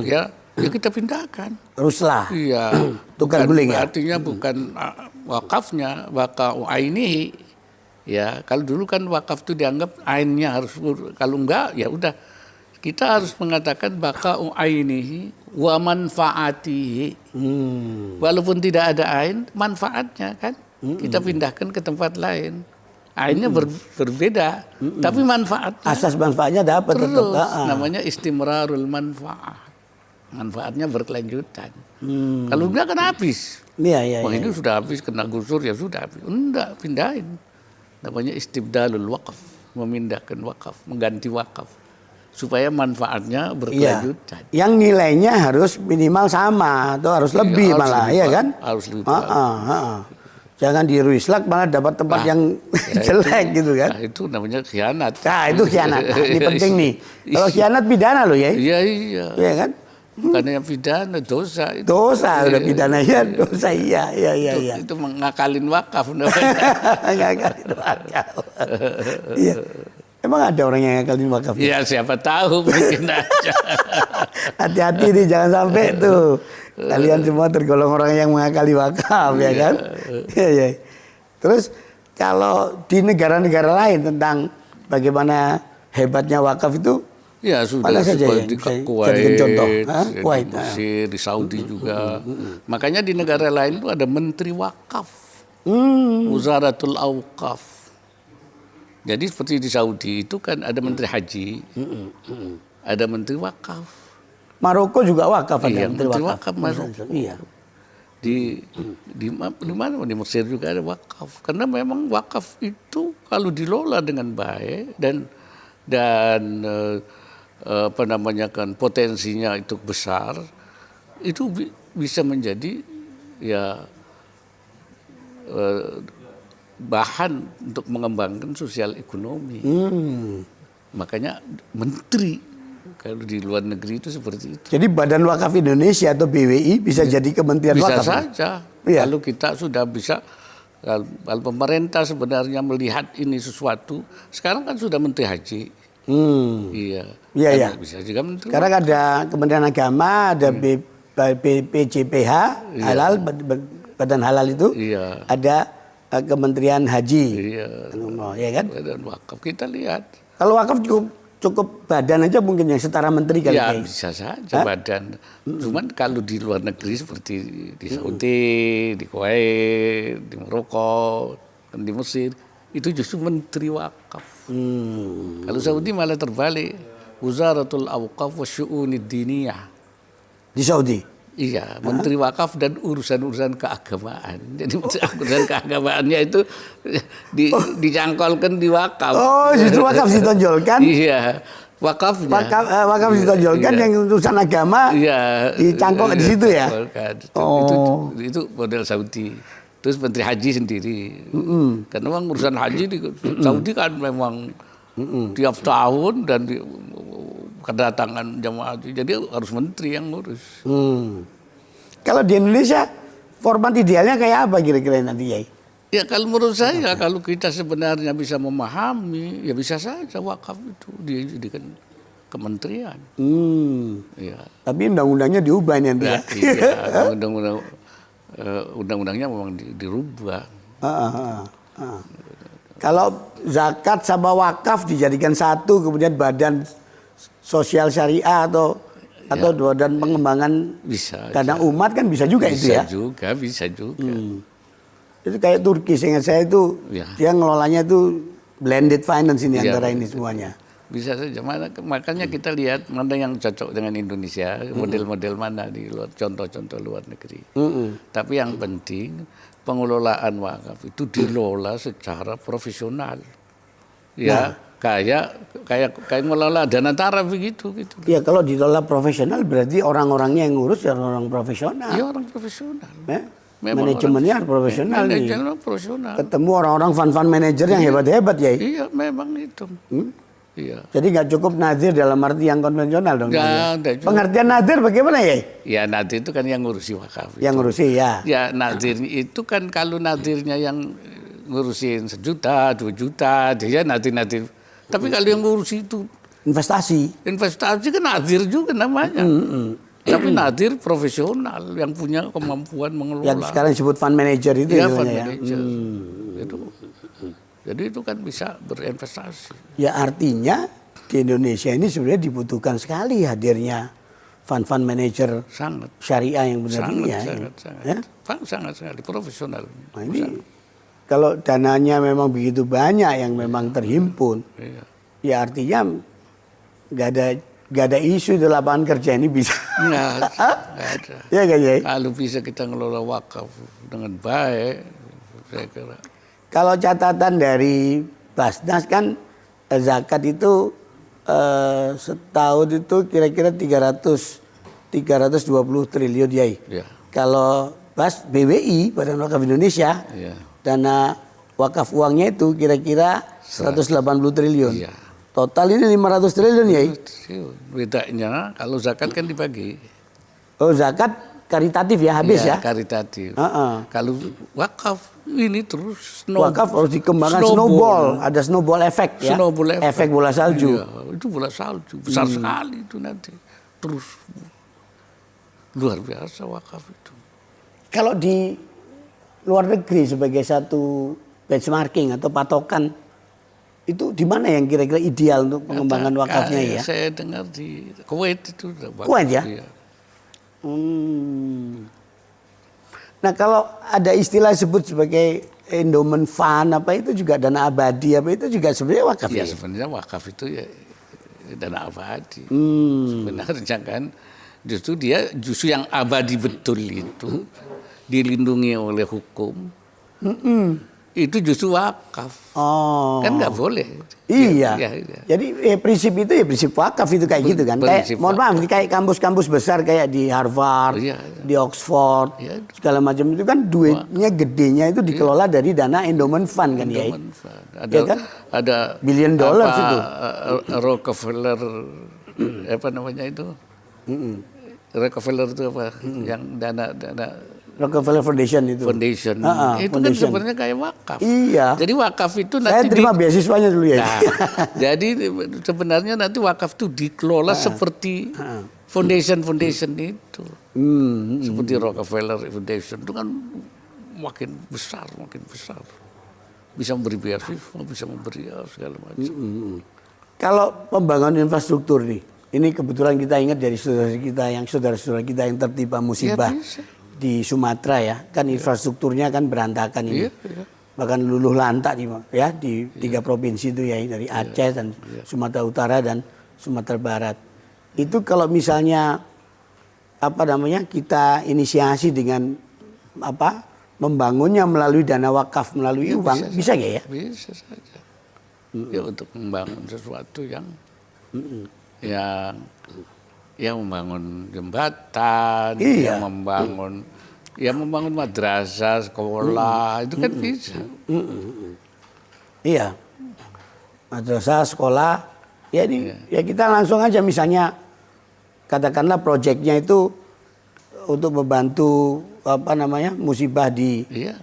ya kita pindahkan. Ruslah. Iya. Tukar guling ya. Artinya bukan wakafnya, wakaf ainihi. Ya, kalau dulu kan wakaf itu dianggap ainnya harus, kalau enggak ya udah. Kita harus mengatakan baka'u ainihi wa manfaatihi. Walaupun tidak ada ain, manfaatnya kan kita pindahkan ke tempat lain. Ainnya berbeda, tapi manfaatnya Asas manfaatnya dapat terus. tetap. Namanya istimrarul manfaat. Manfaatnya berkelanjutan. Kalau enggak kan habis. Iya. Wah ini sudah habis, kena gusur ya sudah habis. Enggak, pindahin. Namanya istibdalul wakaf, memindahkan wakaf, mengganti wakaf. Supaya manfaatnya berkelanjutan. Yang nilainya harus minimal sama atau harus lebih harus malah, lebih, ya kan? Harus lebih. Jangan di Ruislak malah dapat tempat yang jelek gitu kan? Nah, itu namanya khianat. Nah itu khianat. Nah, ini penting nih. Kalau khianat pidana loh ya? Iya. Iya kan? Bukan yang pidana, dosa. Itu. Dosa udah pidana ya, dosa iya. Itu mengakalin wakaf namanya. Ngakalin wakaf. Iya. Emang ada orang yang ngakalin wakaf? Ya siapa tahu mungkin aja. Hati-hati nih jangan sampai tuh. Kalian semua tergolong orang yang mengakali wakaf ya kan? Iya. Terus kalau di negara-negara lain tentang bagaimana hebatnya wakaf itu, ya sudah mana saja ya? di Bisa Kuwait, jadikan contoh. Kuwait, di Mesir, di Saudi juga. Makanya di negara lain itu ada menteri wakaf, Wuzaratul Awqaf. Jadi seperti di Saudi itu kan ada menteri haji, ada menteri wakaf. Maroko juga wakaf ada Iya, menteri wakaf Maroko. Iya. Di mana? Di Mesir juga ada wakaf. Karena memang wakaf itu kalau dilola dengan baik dan apa namanya kan potensinya itu besar, itu bisa menjadi ya bahan untuk mengembangkan sosial ekonomi. Makanya menteri kalau di luar negeri itu seperti itu. Jadi Badan Wakaf Indonesia atau BWI bisa jadi Kementerian Bisa Wakaf. saja. Iya. Kalau kita sudah bisa, kalau pemerintah sebenarnya melihat ini sesuatu, sekarang kan sudah menteri haji. Iya. Iya. Bisa juga menteri. Sekarang ada Kementerian Agama, ada PJPH, halal, Badan Halal itu. Iya. Ada Kementerian Haji. Iya. Ya kan? Badan wakaf kita lihat. Kalau wakaf cukup badan aja mungkin yang setara menteri kali Ya Kiai. bisa saja badan. Cuman kalau di luar negeri seperti di Saudi, di Kuwait, di Maroko, dan di Mesir, itu justru menteri wakaf. Kalau Saudi malah terbalik, Wuzaratul Awqaf wa Syu'unid Diniyah. Di Saudi. Iya, menteri wakaf dan urusan-urusan keagamaan. Jadi urusan keagamaannya itu dicangkolkan di wakaf. Oh, justru wakaf ditonjolkan. Iya, wakafnya. Wakaf ditonjolkan yang urusan agama. Iya, dicangkok di situ ya. Itu model Saudi. Terus menteri haji sendiri. Karena memang urusan haji di Saudi kan memang tiap tahun dan kedatangan jamaah haji. Jadi harus menteri yang ngurus. Kalau di Indonesia format idealnya kayak apa kira-kira nanti ya? Ya kalau menurut saya kalau kita sebenarnya bisa memahami ya bisa saja wakaf itu dijadikan kementerian. Ya. Tapi undang-undangnya diubah nanti ya. Iya, undang-undangnya memang dirubah. Kalau zakat sama wakaf dijadikan satu kemudian badan sosial syariah atau badan pengembangan bisa dana umat kan bisa juga itu ya. Bisa juga. Itu kayak Turki seingat saya itu dia ngelolanya itu blended finance ini antara ini semuanya. Bisa saja. Makanya kita lihat mana yang cocok dengan Indonesia, model-model mana di luar, contoh-contoh luar negeri. Tapi yang penting pengelolaan wakaf itu dilola secara profesional. Ya, kayak ngelola dana taraf gitu. Ya kalau dikelola profesional berarti orang-orangnya yang ngurus orang profesional. Iya orang profesional. Manajemennya harus profesional nih. Manajemen profesional. Ketemu orang-orang fund manager yang hebat-hebat ya. Iya memang itu. Iya. Jadi nggak cukup nadir dalam arti yang konvensional dong. Nggak. Pengertian nadir bagaimana ya? Ya nadir itu kan yang ngurusi wakaf. Yang ngurusi ya. Ya nadir itu kan kalau nadirnya yang ngurusin 1 juta, 2 juta, dia nanti. Tapi kalau yang ngurus itu investasi kan nadir juga namanya. Tapi nadir profesional yang punya kemampuan mengelola. yang sekarang disebut fund manager itu ya, istilahnya fund ya. manager. Jadi itu kan bisa berinvestasi. Ya artinya di Indonesia ini sebenarnya dibutuhkan sekali hadirnya fund manager Sangat. syariah yang benar ini ya. Sangat sekali profesional. Nah, ini kalau dananya memang begitu banyak yang memang terhimpun, Iya. ya artinya nggak ada isu di lapangan kerja ini bisa. Nggak ada. Ya kan ya. Kalau bisa kita ngelola wakaf dengan baik, saya kira. Kalau catatan dari Basnas kan zakat itu setahun itu kira-kira 320 triliun ya. Ya. Kalau BWI Badan Wakaf Indonesia Ya. dana wakaf uangnya itu kira-kira 180 triliun. Iya. Total ini 500 triliun ya. Bedanya kalau zakat kan dibagi. Oh zakat karitatif ya habis ya. Karitatif. Kalau wakaf ini terus wakaf harus dikembangkan snowball. Ada snowball efek ya. Snowball efek bola salju. Iya, itu bola salju besar sekali itu nanti. Terus luar biasa wakaf itu. Kalau di luar negeri sebagai satu benchmarking atau patokan itu di mana yang kira-kira ideal untuk pengembangan wakafnya ya? Saya dengar di Kuwait itu. Kuwait ya? Iya. Nah kalau ada istilah sebut sebagai endowment fund apa itu juga dana abadi apa itu juga sebenarnya wakaf ya? Sebenarnya wakaf itu ya dana abadi. Sebenarnya kan justru yang abadi betul itu dilindungi oleh hukum. Itu justru wakaf. Kan nggak boleh. Iya. Ya. Jadi prinsip itu ya prinsip wakaf itu kayak gitu kan. Kayak, mohon maaf, kayak kampus-kampus besar kayak di Harvard, di Oxford, segala macam itu kan duitnya gedenya itu dikelola dari dana endowment fund kan ya. Ada billion dollars itu. Rockefeller apa namanya itu? Rockefeller itu apa? Yang dana Rockefeller Foundation itu. Foundation. Itu foundation. Kan sebenarnya kayak wakaf. Iya. Jadi wakaf itu nanti saya terima beasiswanya dulu ya. Nah, jadi sebenarnya nanti wakaf itu dikelola seperti foundation itu. Seperti Rockefeller Foundation itu kan makin besar. Bisa memberi beasiswa, bisa memberi segala macam. Kalau pembangunan infrastruktur nih, ini kebetulan kita ingat dari saudara-saudara kita yang tertimpa musibah. Ya, di Sumatera ya, kan infrastrukturnya kan berantakan ini. Bahkan luluh lantak ya di 3 provinsi itu ya, dari Aceh dan Sumatera Utara dan Sumatera Barat. Itu kalau misalnya kita inisiasi dengan membangunnya melalui dana wakaf, melalui uang, bisa nggak ya? Bisa saja. Ya untuk membangun sesuatu yang membangun jembatan, yang membangun madrasah, sekolah, itu kan bisa. Iya. Madrasah, sekolah, ya kita langsung aja misalnya katakanlah proyeknya itu untuk membantu musibah di 3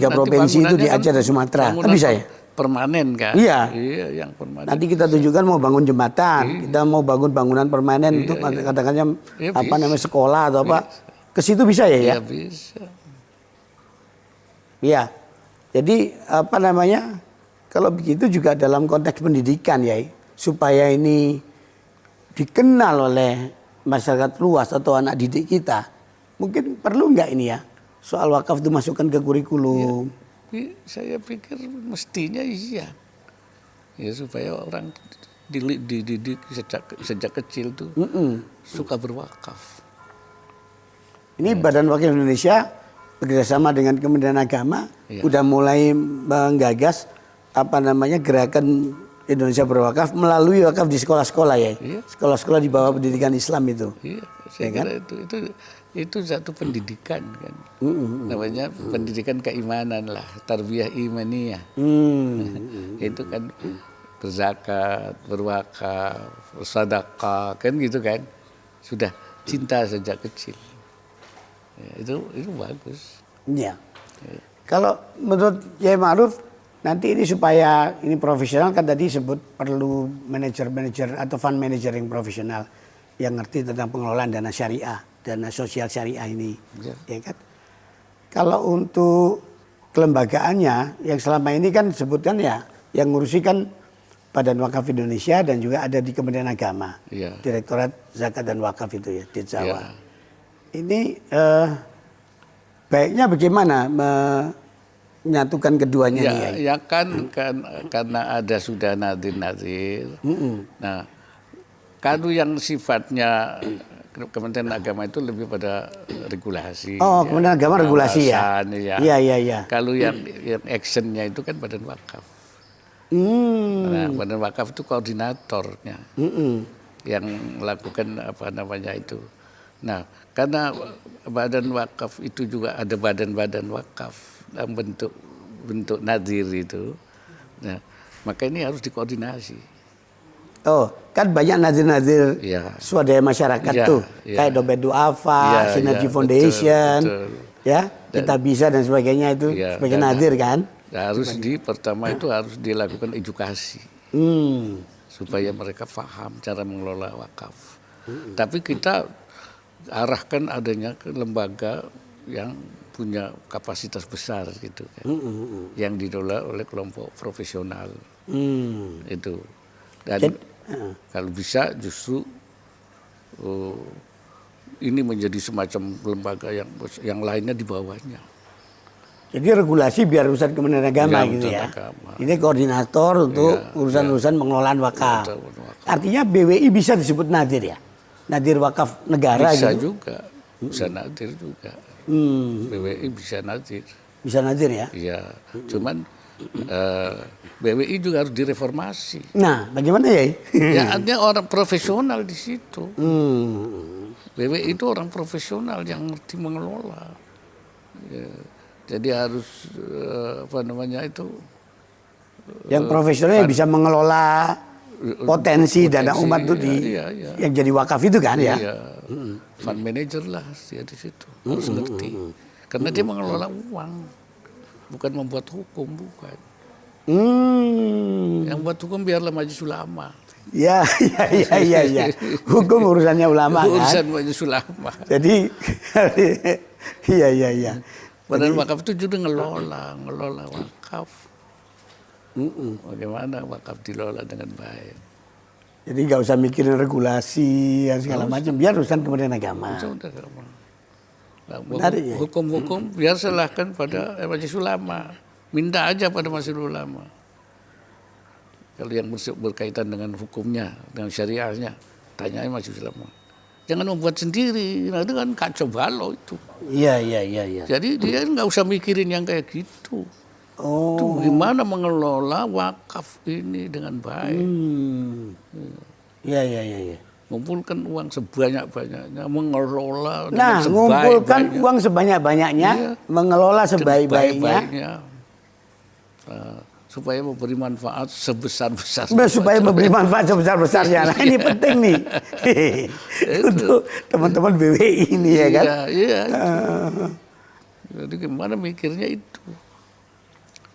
provinsi itu di Aceh dan Sumatera. Kan bisa ya? Permanen kan? Iya. Yang permanen. Nanti kita tunjukkan mau bangun jembatan, kita mau bangun bangunan permanen untuk katakannya sekolah atau apa. Ke situ bisa ya? Iya bisa. Iya. Jadi kalau begitu juga dalam konteks pendidikan ya, supaya ini dikenal oleh masyarakat luas atau anak didik kita, mungkin perlu nggak ini ya soal wakaf itu masukkan ke kurikulum? Saya pikir mestinya iya. Ya supaya orang dididik sejak kecil tuh suka berwakaf. Ini Badan Wakaf Indonesia bekerjasama dengan Kementerian Agama udah mulai menggagas gerakan Indonesia berwakaf melalui wakaf di sekolah-sekolah ya. Sekolah-sekolah di bawah pendidikan Islam itu. Iya, saya kira itu satu pendidikan kan. Namanya pendidikan keimanan lah, tarbiyah imaniyah. Itu kan berzakat, berwakaf, bersedekah kan gitu kan. Sudah cinta sejak kecil. Ya, itu bagus. Iya. Kalau menurut Kiai Ma'ruf nanti ini supaya ini profesional kan tadi sebut perlu manajer atau fund manager yang profesional yang ngerti tentang pengelolaan dana syariah, dana sosial syariah ini, ya kan? Kalau untuk kelembagaannya yang selama ini kan sebutkan ya yang ngurusi kan Badan Wakaf Indonesia dan juga ada di Kementerian Agama, Direktorat Zakat dan Wakaf itu ya, Ditzawa. Ini baiknya bagaimana menyatukan keduanya ya, nih? ya kan karena ada sudah nadir-nadir. Nah, kalau yang sifatnya Kementerian Agama itu lebih pada regulasi. Oh, Kementerian Agama regulasi ya? Iya. Kalau yang actionnya itu kan Badan Wakaf. Nah, Badan Wakaf itu koordinatornya, yang melakukan apa namanya itu. Nah, karena Badan Wakaf itu juga ada badan-badan wakaf dalam bentuk nadir itu. Nah, maka ini harus dikoordinasi. Oh, kan banyak nadir-nadir swadaya masyarakat tuh, kayak Dompet Duafa, Sinergi Foundation, betul. Ya, Kita Bisa dan sebagainya itu sebagai nadir kan? Harus pertama itu harus dilakukan edukasi supaya mereka paham cara mengelola wakaf. Tapi kita arahkan adanya ke lembaga yang punya kapasitas besar gitu kan, yang dikelola oleh kelompok profesional itu. Dan kalau bisa justru ini menjadi semacam lembaga yang lainnya di bawahnya. Jadi regulasi biar urusan Kementerian Agama gitu ya. Ini koordinator untuk urusan-urusan pengelolaan wakaf. Artinya BWI bisa disebut nadir ya? Nadir wakaf negara bisa gitu? Bisa nadir juga. BWI bisa nadir. Bisa nadir ya? Iya, cuman BWI juga harus direformasi. Nah, bagaimana ya? Ya artinya orang profesional di situ. BWI itu orang profesional yang ngerti mengelola. Ya. Jadi harus apa namanya itu yang profesional yang bisa mengelola potensi dana umat itu yang jadi wakaf itu kan ya. Fund manager lah dia di situ harus ngerti karena dia mengelola uang bukan membuat hukum bukan. Yang buat hukum biarlah majelis ulama. Ya. Hukum urusannya ulama urusan kan. majelis ulama. Jadi iya. Badan wakaf itu juga ngelola wakaf. Bagaimana wakaf dilola dengan baik. Jadi nggak usah mikirin regulasi dan segala macam, biar urusan Kementerian Agama. Menarik ya? Hukum-hukum biar serahkan pada majelis ulama. Minta aja pada majelis ulama. Kalau yang berkaitan dengan hukumnya, dengan syariahnya, tanyain majelis ulama. Jangan membuat sendiri, nah itu kan kacau balau itu. Iya. Jadi dia nggak usah mikirin yang kayak gitu. Tuh gimana mengelola wakaf ini dengan baik. Iya. Mengumpulkan uang sebanyak-banyaknya, mengelola dengan mengumpulkan uang sebanyak-banyaknya, mengelola sebaik-baiknya. Supaya memberi manfaat sebesar-besarnya. Supaya memberi manfaat sebesar-besarnya. Nah ini penting nih. Untuk teman-teman BWI ini ya kan. Iya. Jadi gimana mikirnya itu.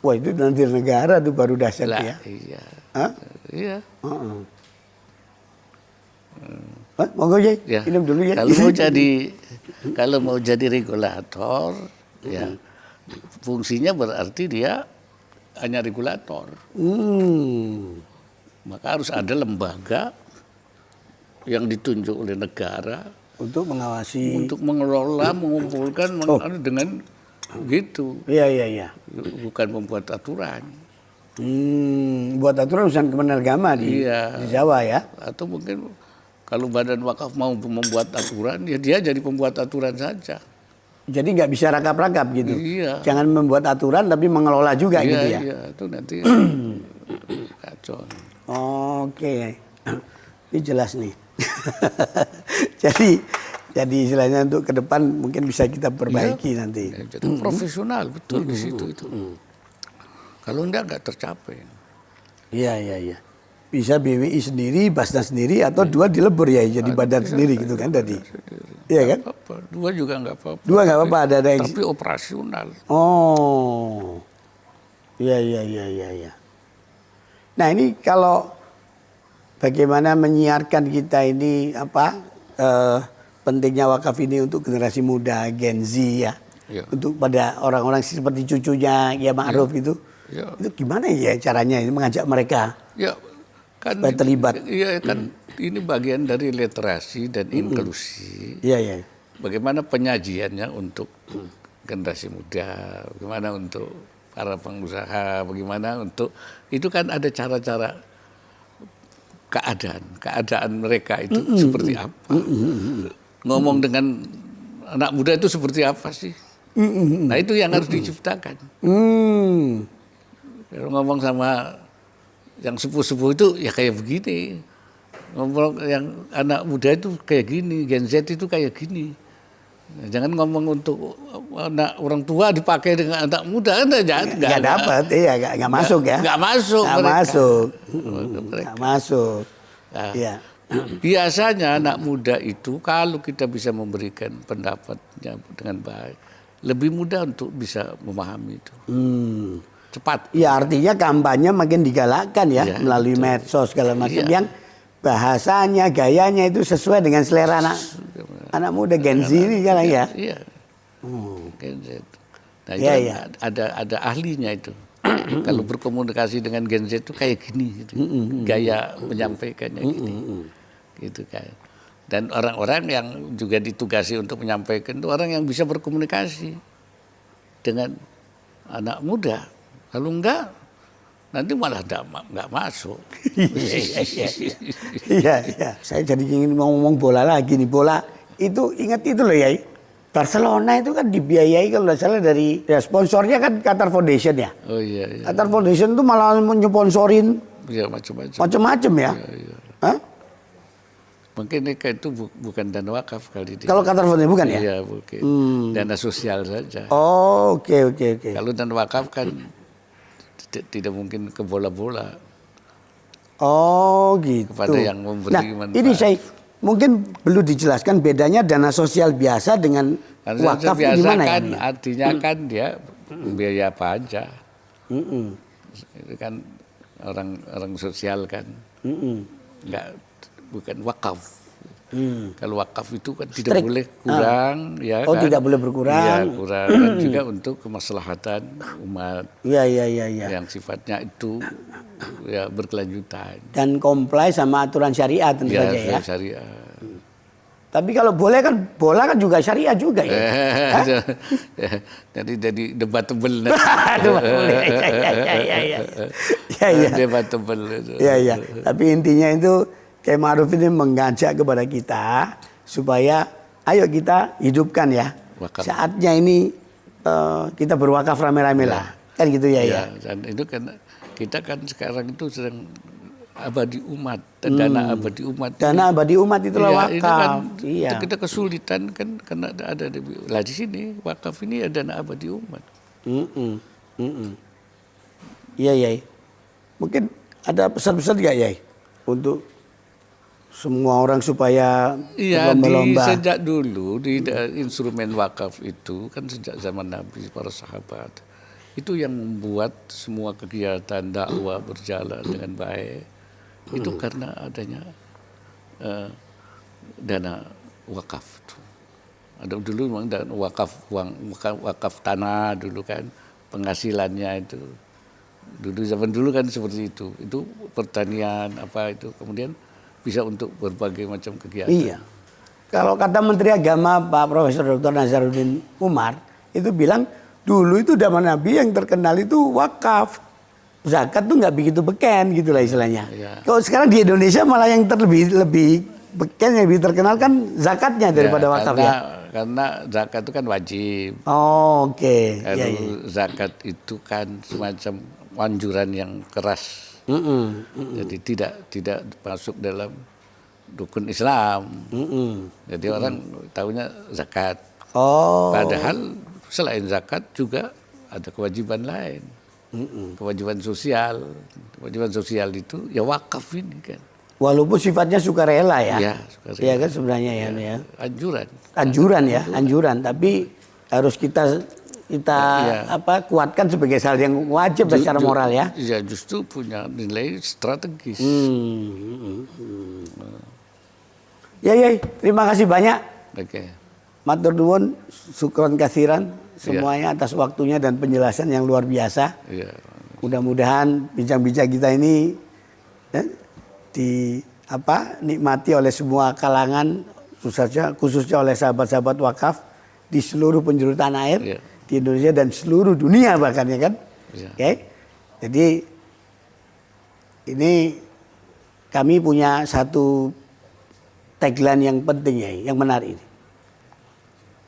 Wah itu nanti negara tuh baru dahsyat ya. Iya. Monggo ya, minum dulu ya. Kalau mau jadi regulator, ya fungsinya berarti dia hanya regulator. Maka harus ada lembaga yang ditunjuk oleh negara untuk mengawasi, untuk mengelola, mengumpulkan dengan gitu. Iya. Bukan membuat aturan. Buat aturan urusan Kementerian Agama di Jawa ya. Atau mungkin kalau Badan Wakaf mau membuat aturan, ya dia jadi pembuat aturan saja. Jadi nggak bisa rakap-rakap gitu. Iya. Jangan membuat aturan tapi mengelola juga gitu ya. Iya, itu nanti kacau. Oke. Ini jelas nih. Jadi istilahnya untuk ke depan mungkin bisa kita perbaiki nanti. Ya, jadi profesional betul di situ itu. Kalau nggak tercapai. Iya. Bisa BWI sendiri, Basnas sendiri atau dua dilebur ya jadi badan sendiri gitu kan tadi. Iya kan? Apa, 2 juga nggak apa-apa. 2 nggak apa-apa, ada Tapi operasional. Oh, iya. Nah ini kalau bagaimana menyiarkan kita ini pentingnya wakaf ini untuk generasi muda, Gen Z ya, Ya. untuk pada orang-orang seperti cucunya Kiai Ma'ruf gitu, Ya. itu gimana ya caranya ini mengajak mereka Ya, kan supaya terlibat? Iya, kan ini bagian dari literasi dan inklusi. Iya. Bagaimana penyajiannya untuk generasi muda, bagaimana untuk para pengusaha, bagaimana untuk itu kan ada cara-cara keadaan mereka itu seperti apa. Ngomong dengan anak muda itu seperti apa sih? Nah itu yang harus diciptakan. Kalau ngomong sama yang sepuh-sepuh itu ya kayak begini. Ngomong yang anak muda itu kayak gini, Gen Z itu kayak gini. Nah, jangan ngomong untuk anak orang tua dipakai dengan anak muda kan Nggak dapat, iya nggak masuk ya. Nggak masuk. Nggak masuk. Nah, Iya. biasanya anak muda itu kalau kita bisa memberikan pendapatnya dengan baik, lebih mudah untuk bisa memahami itu. Cepat. Ya artinya kampanye makin digalakkan ya, Ya, melalui betul. medsos segala macam Iya. yang bahasanya, gayanya itu sesuai dengan selera anak muda Gen Z ini kan ya. Iya. Gen Z. Nah itu Iya, kan iya. ada ahlinya itu. Kalau berkomunikasi dengan Gen Z itu kayak gini, gitu. Gaya menyampaikannya gini, gitu kan. Dan orang-orang yang juga ditugasi untuk menyampaikan itu orang yang bisa berkomunikasi dengan anak muda. Kalau enggak, nanti malah nggak masuk. Iya. Saya jadi ingin ngomong bola lagi nih. Bola itu ingat itu loh ya. Barcelona itu kan dibiayai kalau nggak salah dari sponsornya kan Qatar Foundation ya. Oh iya. Qatar Foundation itu malah menyponsorin Ya macam-macam. macam-macam ya. Hah? Mungkin itu bukan dana wakaf kali dia. Kalau Qatar Foundation bukan ya? Iya, mungkin. Dana sosial saja. Oh, oke. Kalau dana wakaf kan tidak mungkin ke bola-bola. Oh, gitu. Kepada yang memberi manfaat. Ini saya mungkin perlu dijelaskan bedanya dana sosial biasa dengan Karena wakaf biasa gimana kan ya? artinya kan dia biaya pajak. Itu kan orang sosial kan. Bukan wakaf. Kalau wakaf itu kan tidak Strict. boleh kurang, ya Oh, kan? tidak boleh berkurang. Iya, kurang. Dan juga untuk kemaslahatan umat Iya. yang sifatnya itu ya berkelanjutan. Dan comply sama aturan syariat tentu saja ya. Syariah. Tapi kalau boleh kan bola kan juga syariah juga ya. Jadi debatable nanti. Aduh, boleh. Iya. Debatable itu. Iya. Tapi intinya itu Kiai Ma'ruf ini mengajak kepada kita supaya ayo kita hidupkan ya. Wakaf. Saatnya ini kita berwakaf rame-rame lah. Kan gitu ya. Dan itu kan kita kan sekarang itu sedang abadi umat, dana abadi umat. Dana abadi umat itulah Iya, itu kan wakaf. Iya. kita kesulitan kan karena ada lah di sini wakaf ini ada dana abadi umat. Iya. Mungkin ada pesan-pesan nggak ya untuk semua orang supaya Iya, berlomba-lomba? sejak dulu di instrumen wakaf itu kan sejak zaman Nabi, para sahabat itu yang membuat semua kegiatan dakwah berjalan dengan baik itu karena adanya dana wakaf. Ada dulu memang dana wakaf uang, wakaf tanah dulu kan penghasilannya itu. Zaman dulu kan seperti itu pertanian apa itu kemudian bisa untuk berbagai macam kegiatan. Iya. Kalau kata Menteri Agama Pak Profesor Dr. Nazaruddin Umar itu bilang dulu itu zaman Nabi yang terkenal itu wakaf. Zakat tuh nggak begitu beken gitu lah istilahnya. Iya. Kalau sekarang di Indonesia malah yang lebih beken, yang lebih terkenal kan zakatnya daripada wakaf ya. Karena zakat itu kan wajib. Oh, oke. Kalau Iya. zakat itu kan semacam anjuran yang keras. Jadi tidak masuk dalam rukun Islam. Jadi orang tahunya zakat. Oh. Padahal selain zakat juga ada kewajiban lain. Kewajiban sosial. Kewajiban sosial itu ya wakaf ini kan. Walaupun sifatnya sukarela ya. Ya, Iya kan sebenarnya ya. Anjuran. Anjuran ya, anjuran. Tapi harus kita kuatkan sebagai hal yang wajib secara moral ya. Ya justru punya nilai strategis. Ya, terima kasih banyak. Oke. Matur nuwun, syukron kasiran semuanya atas waktunya dan penjelasan yang luar biasa. Ya. Mudah-mudahan bincang-bincang kita ini nikmati oleh semua kalangan, khususnya oleh sahabat-sahabat wakaf di seluruh penjuru tanah air, di Indonesia dan seluruh dunia bahkan ya kan. Oke. Jadi ini kami punya satu tagline yang penting ya, yang menarik ini.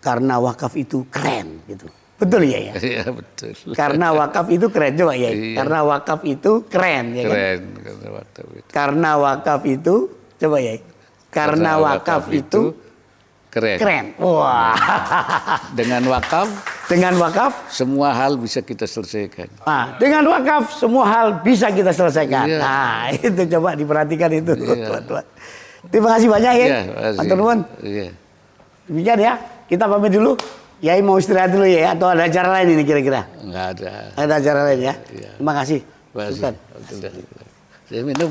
Karena wakaf itu keren gitu. Betul ya? Iya betul. Karena wakaf itu keren coba ya. Iya. Karena wakaf itu keren ya kan. Keren karena wakaf itu. Karena wakaf itu coba ya. Karena wakaf itu keren. Wah. Dengan wakaf semua hal bisa kita selesaikan. Nah, dengan wakaf semua hal bisa kita selesaikan. Iya. Nah, itu coba diperhatikan itu, Iya. teman-teman. Terima kasih banyak ya. Iya, Matur nuwun. Iya. Demikian ya. Kita pamit dulu. Yai mau istirahat dulu ya, atau ada acara lain ini kira-kira? Enggak ada. Ada acara lain ya. Iya. Terima kasih. Terima kasih. Sultan. Saya minum.